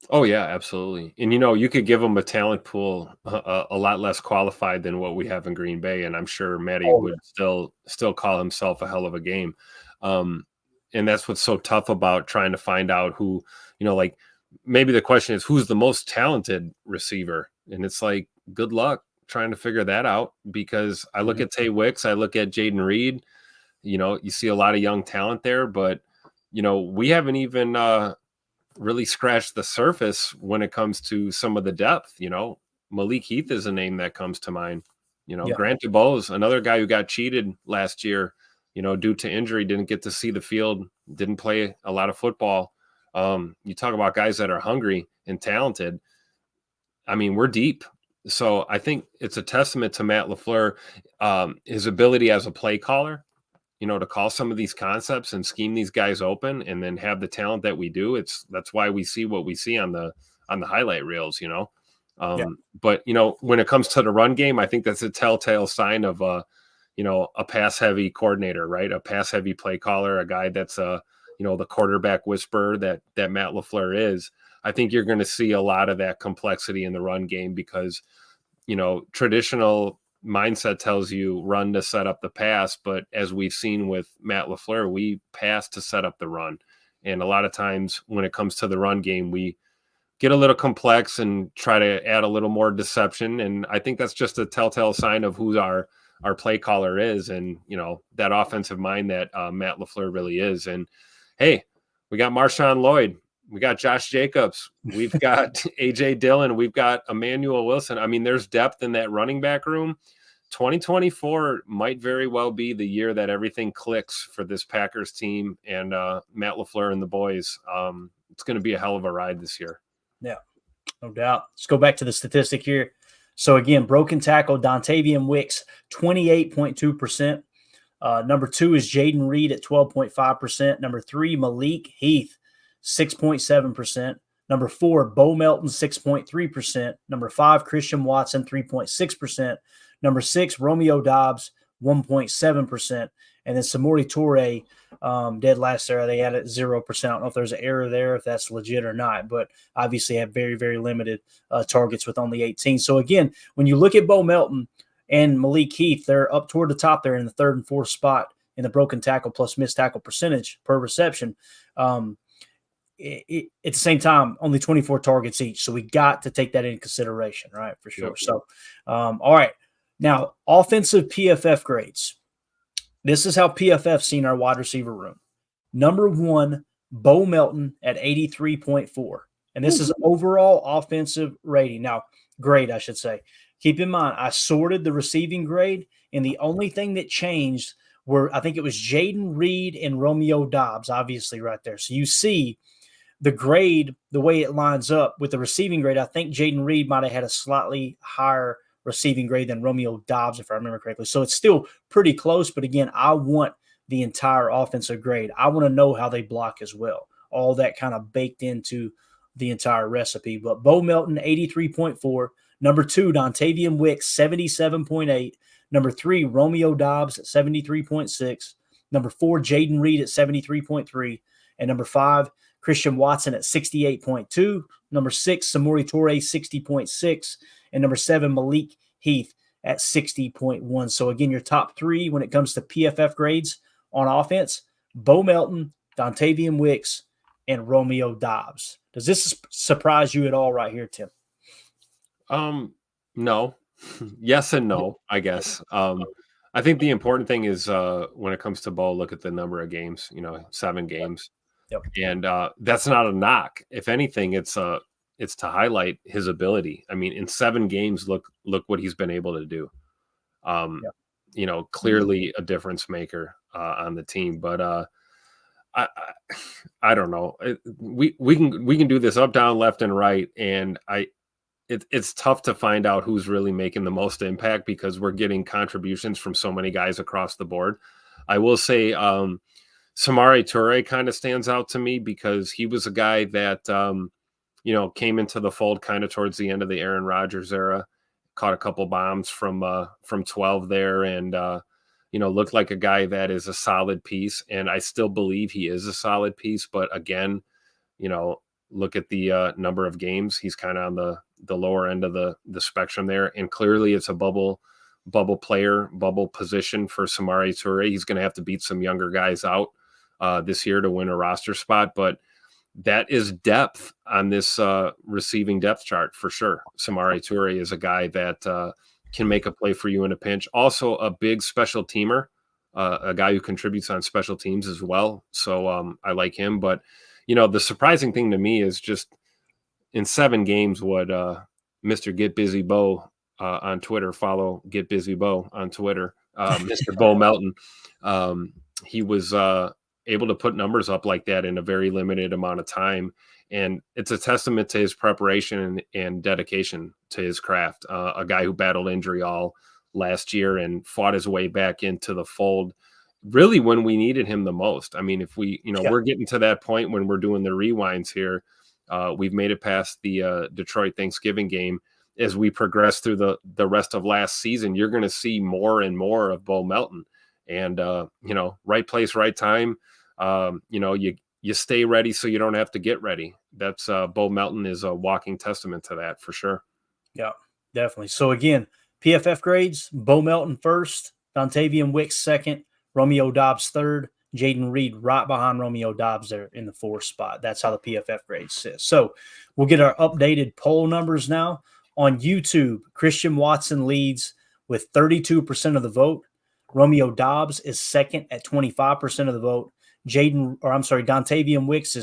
Oh, yeah, absolutely. And, you could give him a talent pool a lot less qualified than what we have in Green Bay. And I'm sure Matty would still call himself a hell of a game. And that's what's so tough about trying to find out who, like maybe the question is who's the most talented receiver? And it's like, good luck trying to figure that out, because I look at Tay Wicks, I look at Jaden Reed, you see a lot of young talent there, but, we haven't even really scratched the surface when it comes to some of the depth. Malik Heath is a name that comes to mind. Grant DuBose, another guy who got cheated last year, due to injury, didn't get to see the field, didn't play a lot of football. You talk about guys that are hungry and talented. I mean, we're deep. So I think it's a testament to Matt LaFleur, his ability as a play caller, to call some of these concepts and scheme these guys open and then have the talent that we do. That's why we see what we see on the highlight reels, But, when it comes to the run game, I think that's a telltale sign of, a pass heavy coordinator, right? A pass heavy play caller, a guy that's, the quarterback whisperer that Matt LaFleur is. I think you're going to see a lot of that complexity in the run game because, traditional mindset tells you run to set up the pass. But as we've seen with Matt LaFleur, we pass to set up the run. And a lot of times when it comes to the run game, we get a little complex and try to add a little more deception. And I think that's just a telltale sign of who our play caller is. And, that offensive mind that Matt LaFleur really is. And hey, we got Marshawn Lloyd. We got Josh Jacobs. We've got AJ Dillon. We've got Emmanuel Wilson. I mean, there's depth in that running back room. 2024 might very well be the year that everything clicks for this Packers team and Matt LaFleur and the boys. It's going to be a hell of a ride this year. Yeah, no doubt. Let's go back to the statistic here. So again, broken tackle, Dontavian Wicks, 28.2%. Number 2 is Jaden Reed at 12.5%. Number 3, Malik Heath, 6.7%. Number 4, Bo Melton, 6.3%. Number 5, Christian Watson, 3.6%. Number 6, Romeo Dobbs, 1.7%. And then Samori Toure, dead last there, they had it 0%. I don't know if there's an error there, if that's legit or not, but obviously have very, very limited targets with only 18. So again, when you look at Bo Melton and Malik Heath, they're up toward the top there in the 3rd and 4th spot in the broken tackle plus missed tackle percentage per reception. At the same time, only 24 targets each. So we got to take that into consideration, right? For sure. Yep. So, all right. Now, offensive PFF grades. This is how PFF seen our wide receiver room. Number 1, Bo Melton at 83.4. And this is overall offensive rating. Now, grade, I should say. Keep in mind, I sorted the receiving grade, and the only thing that changed were, I think it was Jaden Reed and Romeo Dobbs, obviously right there. So you see the grade, the way it lines up with the receiving grade. I think Jaden Reed might have had a slightly higher receiving grade than Romeo Dobbs, if I remember correctly. So it's still pretty close, but again, I want the entire offensive grade. I want to know how they block as well. All that kind of baked into the entire recipe. But Bo Melton, 83.4. Number 2, Dontavian Wicks, 77.8. Number 3, Romeo Dobbs at 73.6. Number 4, Jaden Reed at 73.3. And number 5, Christian Watson at 68.2. Number 6, Samori Toure, 60.6. And number 7, Malik Heath at 60.1. So, again, your top 3 when it comes to PFF grades on offense, Bo Melton, Dontavian Wicks, and Romeo Dobbs. Does this surprise you at all right here, Tim? No. Yes and no, I guess. I think the important thing is when it comes to Bo, look at the number of games, 7 games. Yep. And that's not a knock. If anything, it's to highlight his ability. I mean, in 7 games, look what he's been able to do. Clearly a difference maker on the team. But I don't know. We can do this up, down, left, and right, and it's tough to find out who's really making the most impact because we're getting contributions from so many guys across the board. I will say Samori Toure kind of stands out to me because he was a guy that came into the fold kind of towards the end of the Aaron Rodgers era, caught a couple bombs from 12 there, and looked like a guy that is a solid piece. And I still believe he is a solid piece. But again, look at the number of games. He's kind of on the lower end of the spectrum there. And clearly it's a bubble player, bubble position for Samori Toure. He's going to have to beat some younger guys out this year to win a roster spot. But that is depth on this receiving depth chart for sure. Samori Toure is a guy that can make a play for you in a pinch. Also a big special teamer, a guy who contributes on special teams as well. So I like him. But, the surprising thing to me is just in 7 games what Mr. Get Busy Bo on Twitter, follow Get Busy Bo on Twitter, Mr. Bo Melton, he was able to put numbers up like that in a very limited amount of time. And it's a testament to his preparation and dedication to his craft. A guy who battled injury all last year and fought his way back into the fold really when we needed him the most. I mean, if we, we're getting to that point when we're doing the rewinds here. We've made it past the Detroit Thanksgiving game. As we progress through the rest of last season, you're going to see more and more of Bo Melton. And, right place, right time. You stay ready so you don't have to get ready. That's Bo Melton is a walking testament to that for sure. Yeah, definitely. So again, PFF grades, Bo Melton first, Dontavian Wicks second, Romeo Dobbs third, Jaden Reed right behind Romeo Dobbs there in the 4th spot. That's how the PFF grade says. So we'll get our updated poll numbers now. On YouTube, Christian Watson leads with 32% of the vote. Romeo Dobbs is second at 25% of the vote. Dontavian Wicks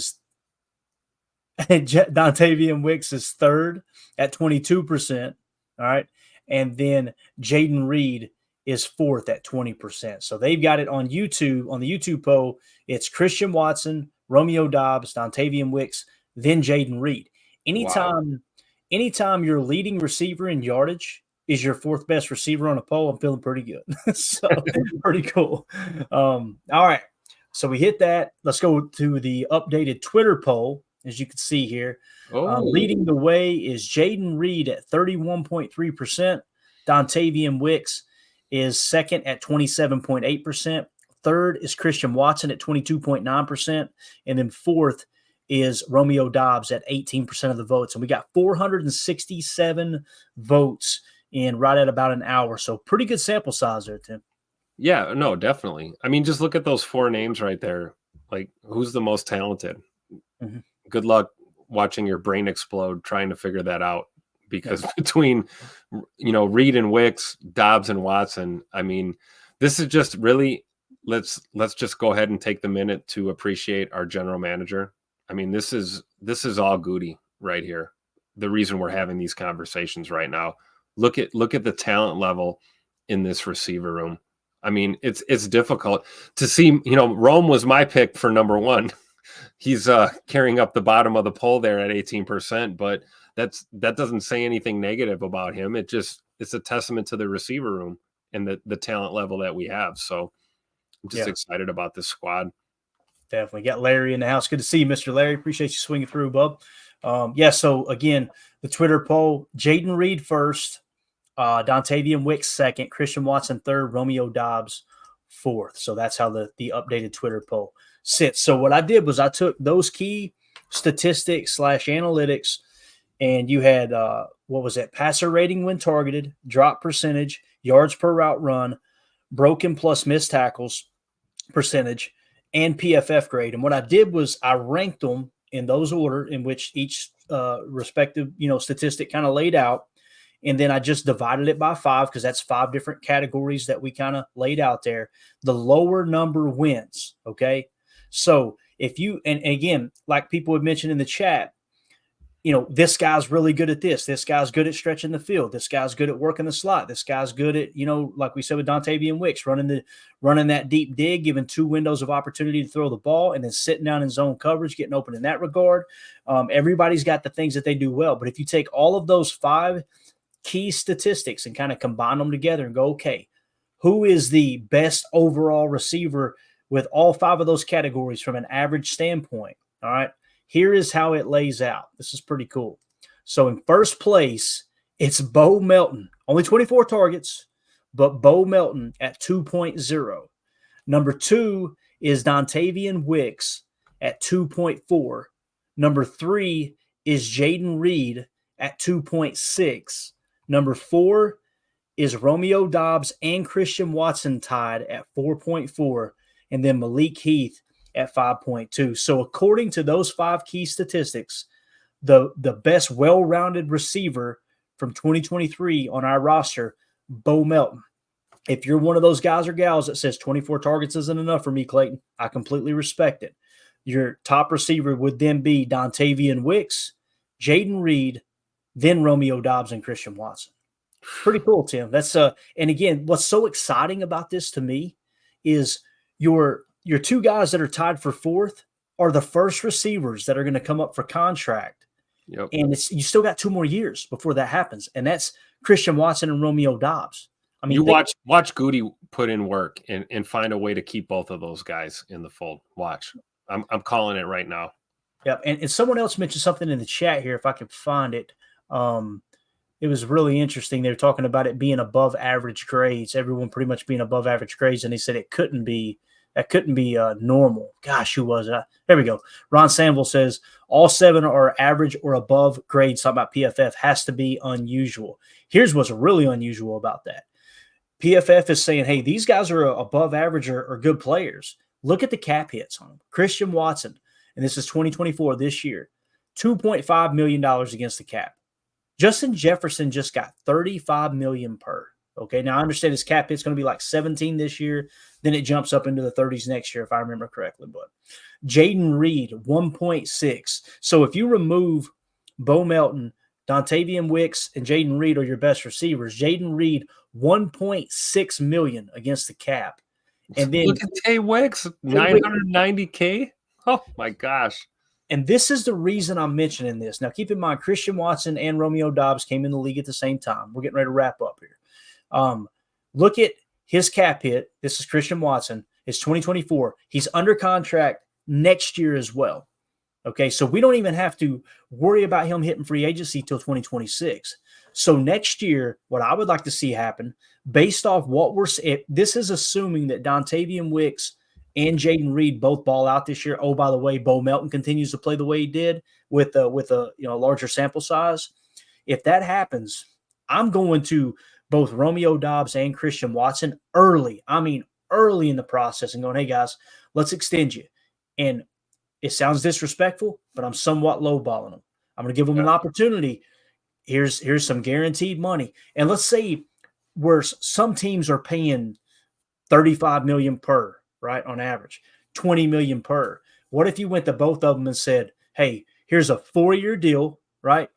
is third at 22%. All right. And then Jaden Reed is 4th at 20%. So they've got it on YouTube. On the YouTube poll, it's Christian Watson, Romeo Dobbs, Dontavian Wicks, then Jaden Reed. Anytime your leading receiver in yardage is your fourth best receiver on a poll, I'm feeling pretty good. So pretty cool. All right. So we hit that. Let's go to the updated Twitter poll. As you can see here, leading the way is Jayden Reed at 31.3%. Dontavian Wicks is second at 27.8%. Third is Christian Watson at 22.9%. And then fourth is Romeo Doubs at 18% of the votes. And we got 467 votes in right at about an hour. So pretty good sample size there, Tim. Yeah, no, definitely. I mean, just look at those 4 names right there. Like, who's the most talented? Mm-hmm. Good luck watching your brain explode trying to figure that out, because between, Reed and Wicks, Doubs and Watson, I mean, this is just really, let's just go ahead and take the minute to appreciate our general manager. I mean, this is all Goody right here. The reason we're having these conversations right now. Look at the talent level in this receiver room. I mean, it's difficult to see. Rome was my pick for number 1. He's carrying up the bottom of the poll there at 18%, but that doesn't say anything negative about him. It's a testament to the receiver room and the talent level that we have. So I'm just excited about this squad. Definitely got Larry in the house. Good to see you, Mr. Larry. Appreciate you swinging through, bub. So again, the Twitter poll: Jayden Reed first, Dontavian Wicks second, Christian Watson third, Romeo Doubs fourth. So that's how the updated Twitter poll sits. So what I did was I took those key statistics / analytics, and you had passer rating when targeted, drop percentage, yards per route run, broken plus missed tackles percentage, and PFF grade. And what I did was I ranked them in those order in which each respective statistic kind of laid out. And then I just divided it by 5 because that's 5 different categories that we kind of laid out there. The lower number wins, okay? So if you – and again, like people had mentioned in the chat, this guy's really good at this. This guy's good at stretching the field. This guy's good at working the slot. This guy's good at, like we said with Dontavian Wicks, running that deep dig, giving 2 windows of opportunity to throw the ball, and then sitting down in zone coverage, getting open in that regard. Everybody's got the things that they do well. But if you take all of those 5 key statistics and kind of combine them together and go, okay, who is the best overall receiver with all 5 of those categories from an average standpoint? All right. Here is how it lays out. This is pretty cool. So in first place, it's Bo Melton. Only 24 targets, but Bo Melton at 2.0. Number 2 is Dontavian Wicks at 2.4. Number 3 is Jayden Reed at 2.6. Number 4 is Romeo Doubs and Christian Watson tied at 4.4. And then Malik Heath at 5.2. So according to those 5 key statistics, the best well-rounded receiver from 2023 on our roster, Bo Melton. If you're one of those guys or gals that says 24 targets isn't enough for me, Clayton, I completely respect it. Your top receiver would then be Dontavian Wicks, Jayden Reed, then Romeo Doubs and Christian Watson. Pretty cool, Tim. That's and again, what's so exciting about this to me is your 2 guys that are tied for 4th are the first receivers that are going to come up for contract. Yep. And you still got 2 more years before that happens. And that's Christian Watson and Romeo Doubs. I mean, you watch Goody put in work and find a way to keep both of those guys in the fold. Watch. I'm calling it right now. Yeah. And someone else mentioned something in the chat here, if I can find it. It was really interesting. They were talking about it being above average grades, everyone pretty much being above average grades. And they said it couldn't be normal. Gosh, who was that? There we go. Ron Sanville says all 7 are average or above grades. Talking about PFF has to be unusual. Here's what's really unusual about that. PFF is saying, hey, these guys are above average or good players. Look at the cap hits on them. Christian Watson, and this is 2024 this year, $2.5 million against the cap. Justin Jefferson just got $35 million per. Okay, now I understand his cap hit's going to be like 17 this year. Then it jumps up into the 30s next year, if I remember correctly. But Jayden Reed, 1.6. So if you remove Bo Melton, Dontavian Wicks, and Jayden Reed are your best receivers. Jayden Reed, $1.6 million against the cap. And then look at Tay Wicks, $990K. Oh my gosh. And this is the reason I'm mentioning this. Now, keep in mind, Christian Watson and Romeo Dobbs came in the league at the same time. We're getting ready to wrap up here. Look at his cap hit. This is Christian Watson. It's 2024. He's under contract next year as well. Okay, so we don't even have to worry about him hitting free agency till 2026. So next year, what I would like to see happen, based off what we're – this is assuming that Dontavian Wicks and Jaden Reed both ball out this year. Oh, by the way, Bo Melton continues to play the way he did with a larger sample size. If that happens, I'm going to both Romeo Dobbs and Christian Watson early in the process and going, hey, guys, let's extend you. And it sounds disrespectful, but I'm somewhat lowballing them. I'm going to give them an opportunity. Here's some guaranteed money. And let's say where some teams are paying $35 million per, right, on average, $20 million per. What if you went to both of them and said, hey, here's a 4-year deal, right,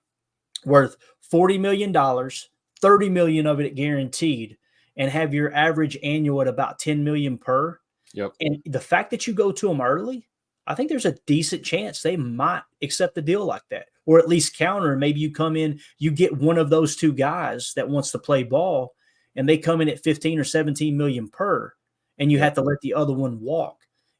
worth $40 million, $30 million of it guaranteed, and have your average annual at about $10 million per? Yep. And the fact that you go to them early, I think there's a decent chance they might accept a deal like that, or at least counter. Maybe you come in, you get one of those two guys that wants to play ball, and they come in at 15 or 17 million per, and you have to let the other one walk.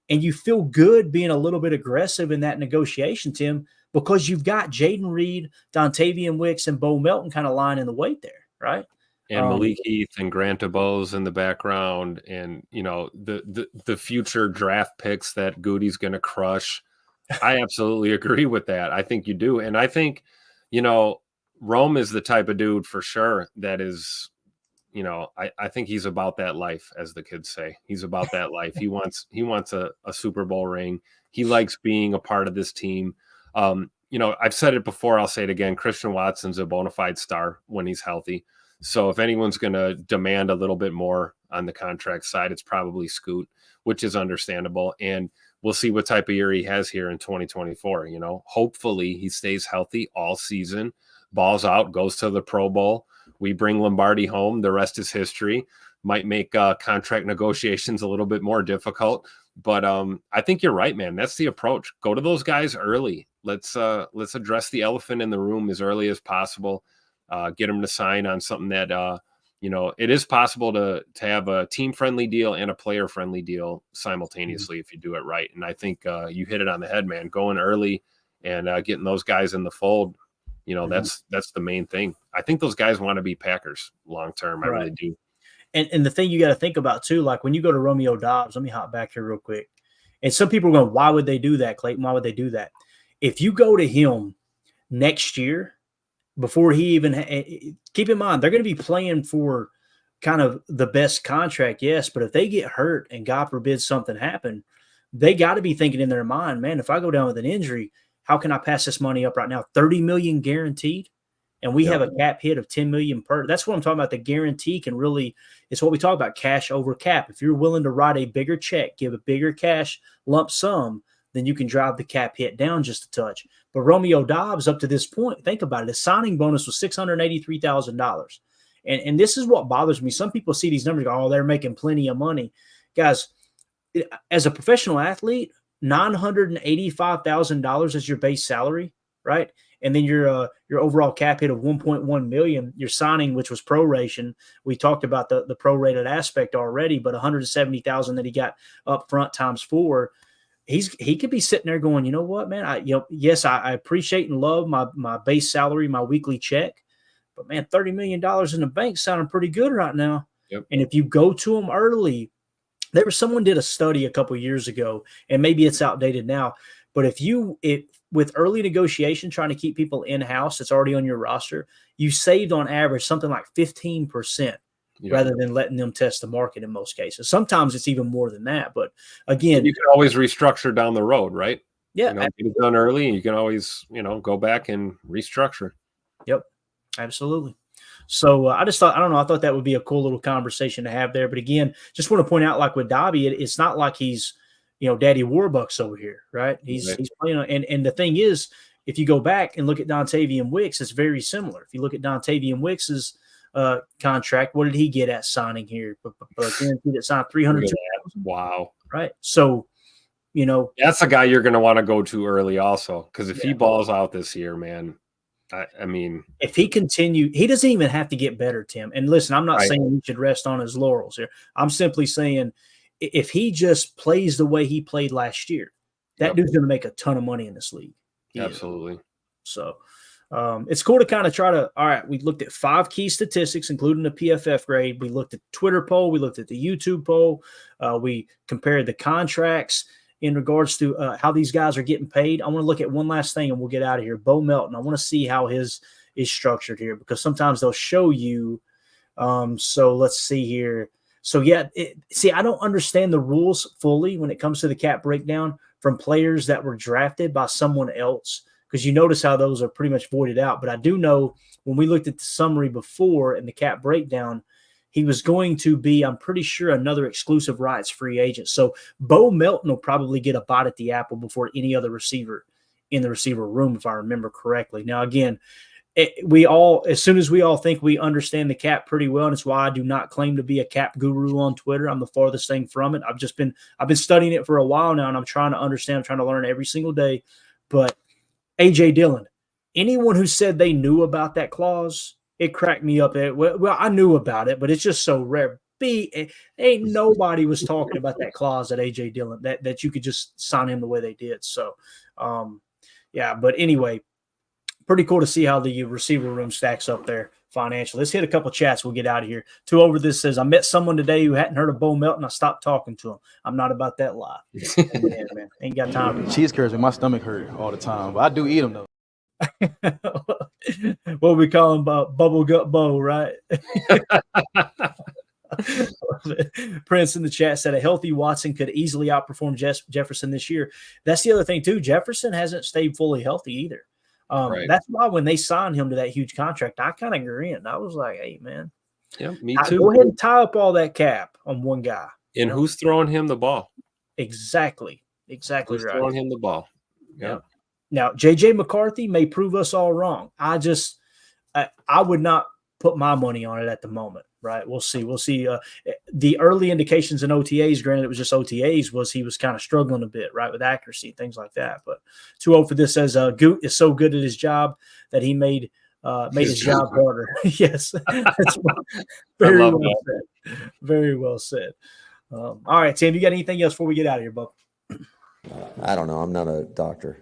And you feel good being a little bit aggressive in that negotiation, Tim, because you've got Jaden Reed, Dontavian Wicks, and Bo Melton kind of lying in the wait there, right? And Malik Heath and Grant DeBose in the background, and the future draft picks that Goody's going to crush. I absolutely agree with that. I think you do, and I think Rome is the type of dude for sure that is. I think he's about that life, as the kids say. He's about that life. He wants a Super Bowl ring. He likes being a part of this team. I've said it before. I'll say it again. Christian Watson's a bona fide star when he's healthy. So if anyone's going to demand a little bit more on the contract side, it's probably Scoot, which is understandable. And we'll see what type of year he has here in 2024. Hopefully he stays healthy all season, balls out, goes to the Pro Bowl. We bring Lombardi home. The rest is history. Might make contract negotiations a little bit more difficult. But I think you're right, man. That's the approach. Go to those guys early. Let's address the elephant in the room as early as possible. Get them to sign on something that, it is possible to have a team-friendly deal and a player-friendly deal simultaneously if you do it right. And I think you hit it on the head, man. Going early and getting those guys in the fold, that's the main thing. I think those guys want to be Packers long-term. I really do. And the thing you got to think about, too, like when you go to Romeo Dobbs, let me hop back here real quick. And some people are going, why would they do that, Clayton? Why would they do that? If you go to him next year, before he even keep in mind, they're going to be playing for kind of the best contract, yes, but if they get hurt and God forbid something happen, they got to be thinking in their mind, man, if I go down with an injury, how can I pass this money up right now? 30 million guaranteed, and we have a cap hit of 10 million per. That's what I'm talking about. The guarantee can really, it's what we talk about, cash over cap. If you're willing to write a bigger check, give a bigger cash lump sum, then you can drive the cap hit down just a touch. But Romeo Dobbs, up to this point, think about it, his signing bonus was $683,000. And this is what bothers me. Some people see these numbers and go, oh, they're making plenty of money. Guys, as a professional athlete, $985,000 is your base salary, right? And then your overall cap hit of $1.1 million, your signing, which was proration. We talked about the prorated aspect already, but $170,000 that he got up front times 4. He could be sitting there going, you know what, man? Yes, I appreciate and love my base salary, my weekly check, but man, $30 million in the bank sounding pretty good right now. Yep. And if you go to them early, someone did a study a couple years ago, and maybe it's outdated now, but if with early negotiation, trying to keep people in-house that's already on your roster, you saved on average something like 15%. Rather than letting them test the market in most cases. Sometimes it's even more than that. But again, you can always restructure down the road, right? Yeah. Get it done early, and you can always, go back and restructure. Yep. Absolutely. So I thought that would be a cool little conversation to have there. But again, just want to point out, like with Dobby, it's not like he's, Daddy Warbucks over here, right? He's playing on, and the thing is, if you go back and look at Dontavian Wicks, it's very similar. If you look at Dontavian Wicks's contract, what did he get at signing here? Guaranteed at signed $302,000. Wow. Right. So That's a guy you're going to want to go to early also, because if he Yeah. balls out this year, man, I mean, if he he doesn't even have to get better, Tim. And listen, I'm not Right. saying he should rest on his laurels here. I'm simply saying if he just plays the way he played last year, that Yep. dude's going to make a ton of money in this league. He is. absolutely. So it's cool to kind of try to, all right, we looked at 5 key statistics, including the PFF grade. We looked at the Twitter poll. We looked at the YouTube poll. We compared the contracts in regards to how these guys are getting paid. I want to look at one last thing and we'll get out of here. Bo Melton, I want to see how his is structured here, because sometimes they'll show you. So let's see here. So yeah, I don't understand the rules fully when it comes to the cap breakdown from players that were drafted by someone else, because you notice how those are pretty much voided out. But I do know when we looked at the summary before and the cap breakdown, he was going to be, I'm pretty sure, another exclusive rights free agent. So Bo Melton will probably get a bite at the apple before any other receiver in the receiver room, if I remember correctly. Now, again, as soon as we all think we understand the cap pretty well, and it's why I do not claim to be a cap guru on Twitter. I'm the farthest thing from it. I've been studying it for a while now, and I'm trying to understand. I'm trying to learn every single day. But A.J. Dillon, anyone who said they knew about that clause, it cracked me up. Well, I knew about it, but it's just so rare. Ain't nobody was talking about that clause at A.J. Dillon, that you could just sign him the way they did. So, yeah. But anyway, pretty cool to see how the receiver room stacks up there financially. Let's hit a couple chats. We'll get out of here. 2 Over This says, I met someone today who hadn't heard of Bo Melton. I stopped talking to him. I'm not about that life. Man. Ain't got time for that. Cheese curds make my stomach hurt all the time, but I do eat them though. What we call him, Bubble Gut Bo, right? Prince in the chat said a healthy Watson could easily outperform Jefferson this year. That's the other thing too. Jefferson hasn't stayed fully healthy either. Right. That's why when they signed him to that huge contract, I kind of grinned. I was like, hey, man. Yeah, me too. Go ahead and tie up all that cap on one guy. And who's throwing him the ball? Exactly Who's right. throwing him the ball? Yeah. Now, J.J. McCarthy may prove us all wrong. I would not put my money on it at the moment, right? We'll see. The early indications in OTAs, granted it was just OTAs, was he was kind of struggling a bit, right, with accuracy, things like that. But 2-0 for this says Goot is so good at his job that he made his job harder. Yes. That's very well said. Very well said. All right, Tim, you got anything else before we get out of here, bub? I don't know. I'm not a doctor.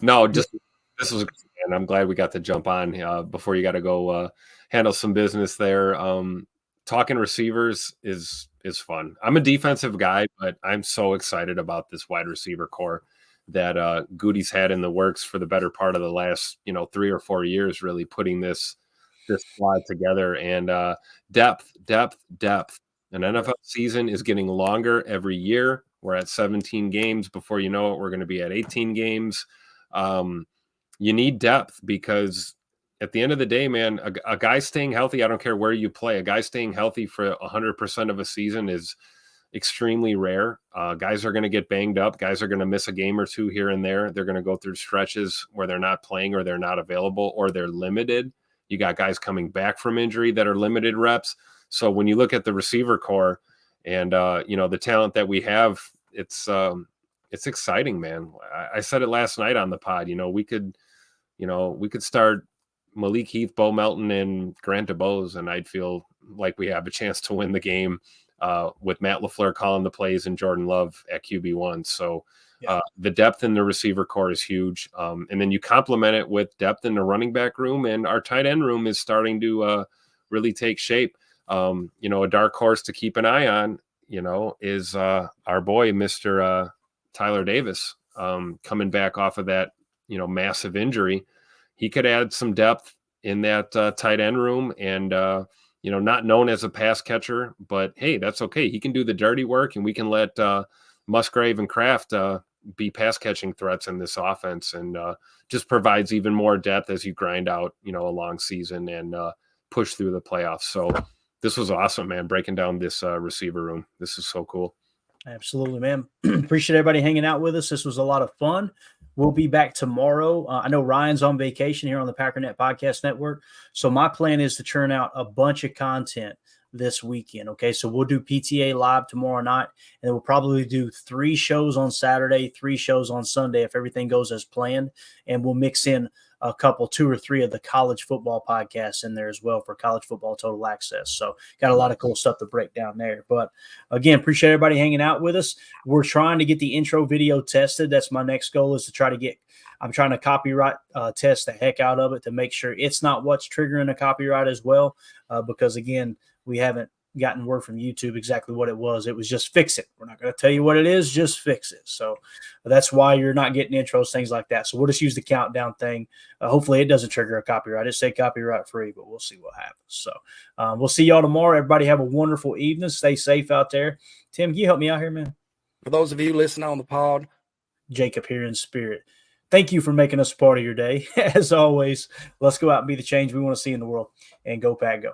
No, just this was, and I'm glad we got to jump on before you got to go handle some business there. Talking receivers is fun. I'm a defensive guy, but I'm so excited about this wide receiver core that Goody's had in the works for the better part of the last 3 or 4 years, really putting this squad together. And depth. An NFL season is getting longer every year. We're at 17 games. Before you know it, we're going to be at 18 games. You need depth because at the end of the day, man, a guy staying healthy, I don't care where you play, a guy staying healthy for 100% of a season is extremely rare. Guys are going to get banged up. Guys are going to miss a game or two here and there. They're going to go through stretches where they're not playing or they're not available or they're limited. You got guys coming back from injury that are limited reps. So when you look at the receiver core and, the talent that we have, it's exciting, man. I said it last night on the pod. We could start Malik Heath, Bo Melton, and Grant DeBose, and I'd feel like we have a chance to win the game with Matt LaFleur calling the plays and Jordan Love at QB1. So the depth in the receiver core is huge. And then you complement it with depth in the running back room, and our tight end room is starting to really take shape. A dark horse to keep an eye on, is our boy, Mr. Tyler Davis, coming back off of that, massive injury. He could add some depth in that tight end room and, not known as a pass catcher, but hey, that's okay. He can do the dirty work and we can let Musgrave and Kraft be pass catching threats in this offense and just provides even more depth as you grind out, a long season and push through the playoffs. So this was awesome, man, breaking down this receiver room. This is so cool. Absolutely, man. Appreciate everybody hanging out with us. This was a lot of fun. We'll be back tomorrow. I know Ryan's on vacation here on the Packernet Podcast Network. So my plan is to churn out a bunch of content this weekend. Okay, so we'll do PTA live tomorrow night, and we'll probably do 3 shows on Saturday, 3 shows on Sunday if everything goes as planned, and we'll mix in a couple, 2 or 3 of the college football podcasts in there as well for college football total access. So got a lot of cool stuff to break down there. But again, appreciate everybody hanging out with us. We're trying to get the intro video tested. That's my next goal, is to try to get, I'm trying to copyright test the heck out of it to make sure it's not what's triggering a copyright as well. Because again, we haven't gotten word from YouTube exactly what it was. It was just fix it. We're not going to tell you what it is, just fix it. So that's why you're not getting intros, things like that. So we'll just use the countdown thing. Hopefully it doesn't trigger a copyright. It's say copyright free, but we'll see what happens. So we'll see y'all tomorrow. Everybody have a wonderful evening. Stay safe out there. Tim, can you help me out here, man? For those of you listening on the pod, Jacob here in spirit. Thank you for making us a part of your day. As always, let's go out and be the change we want to see in the world. And go Pack Go.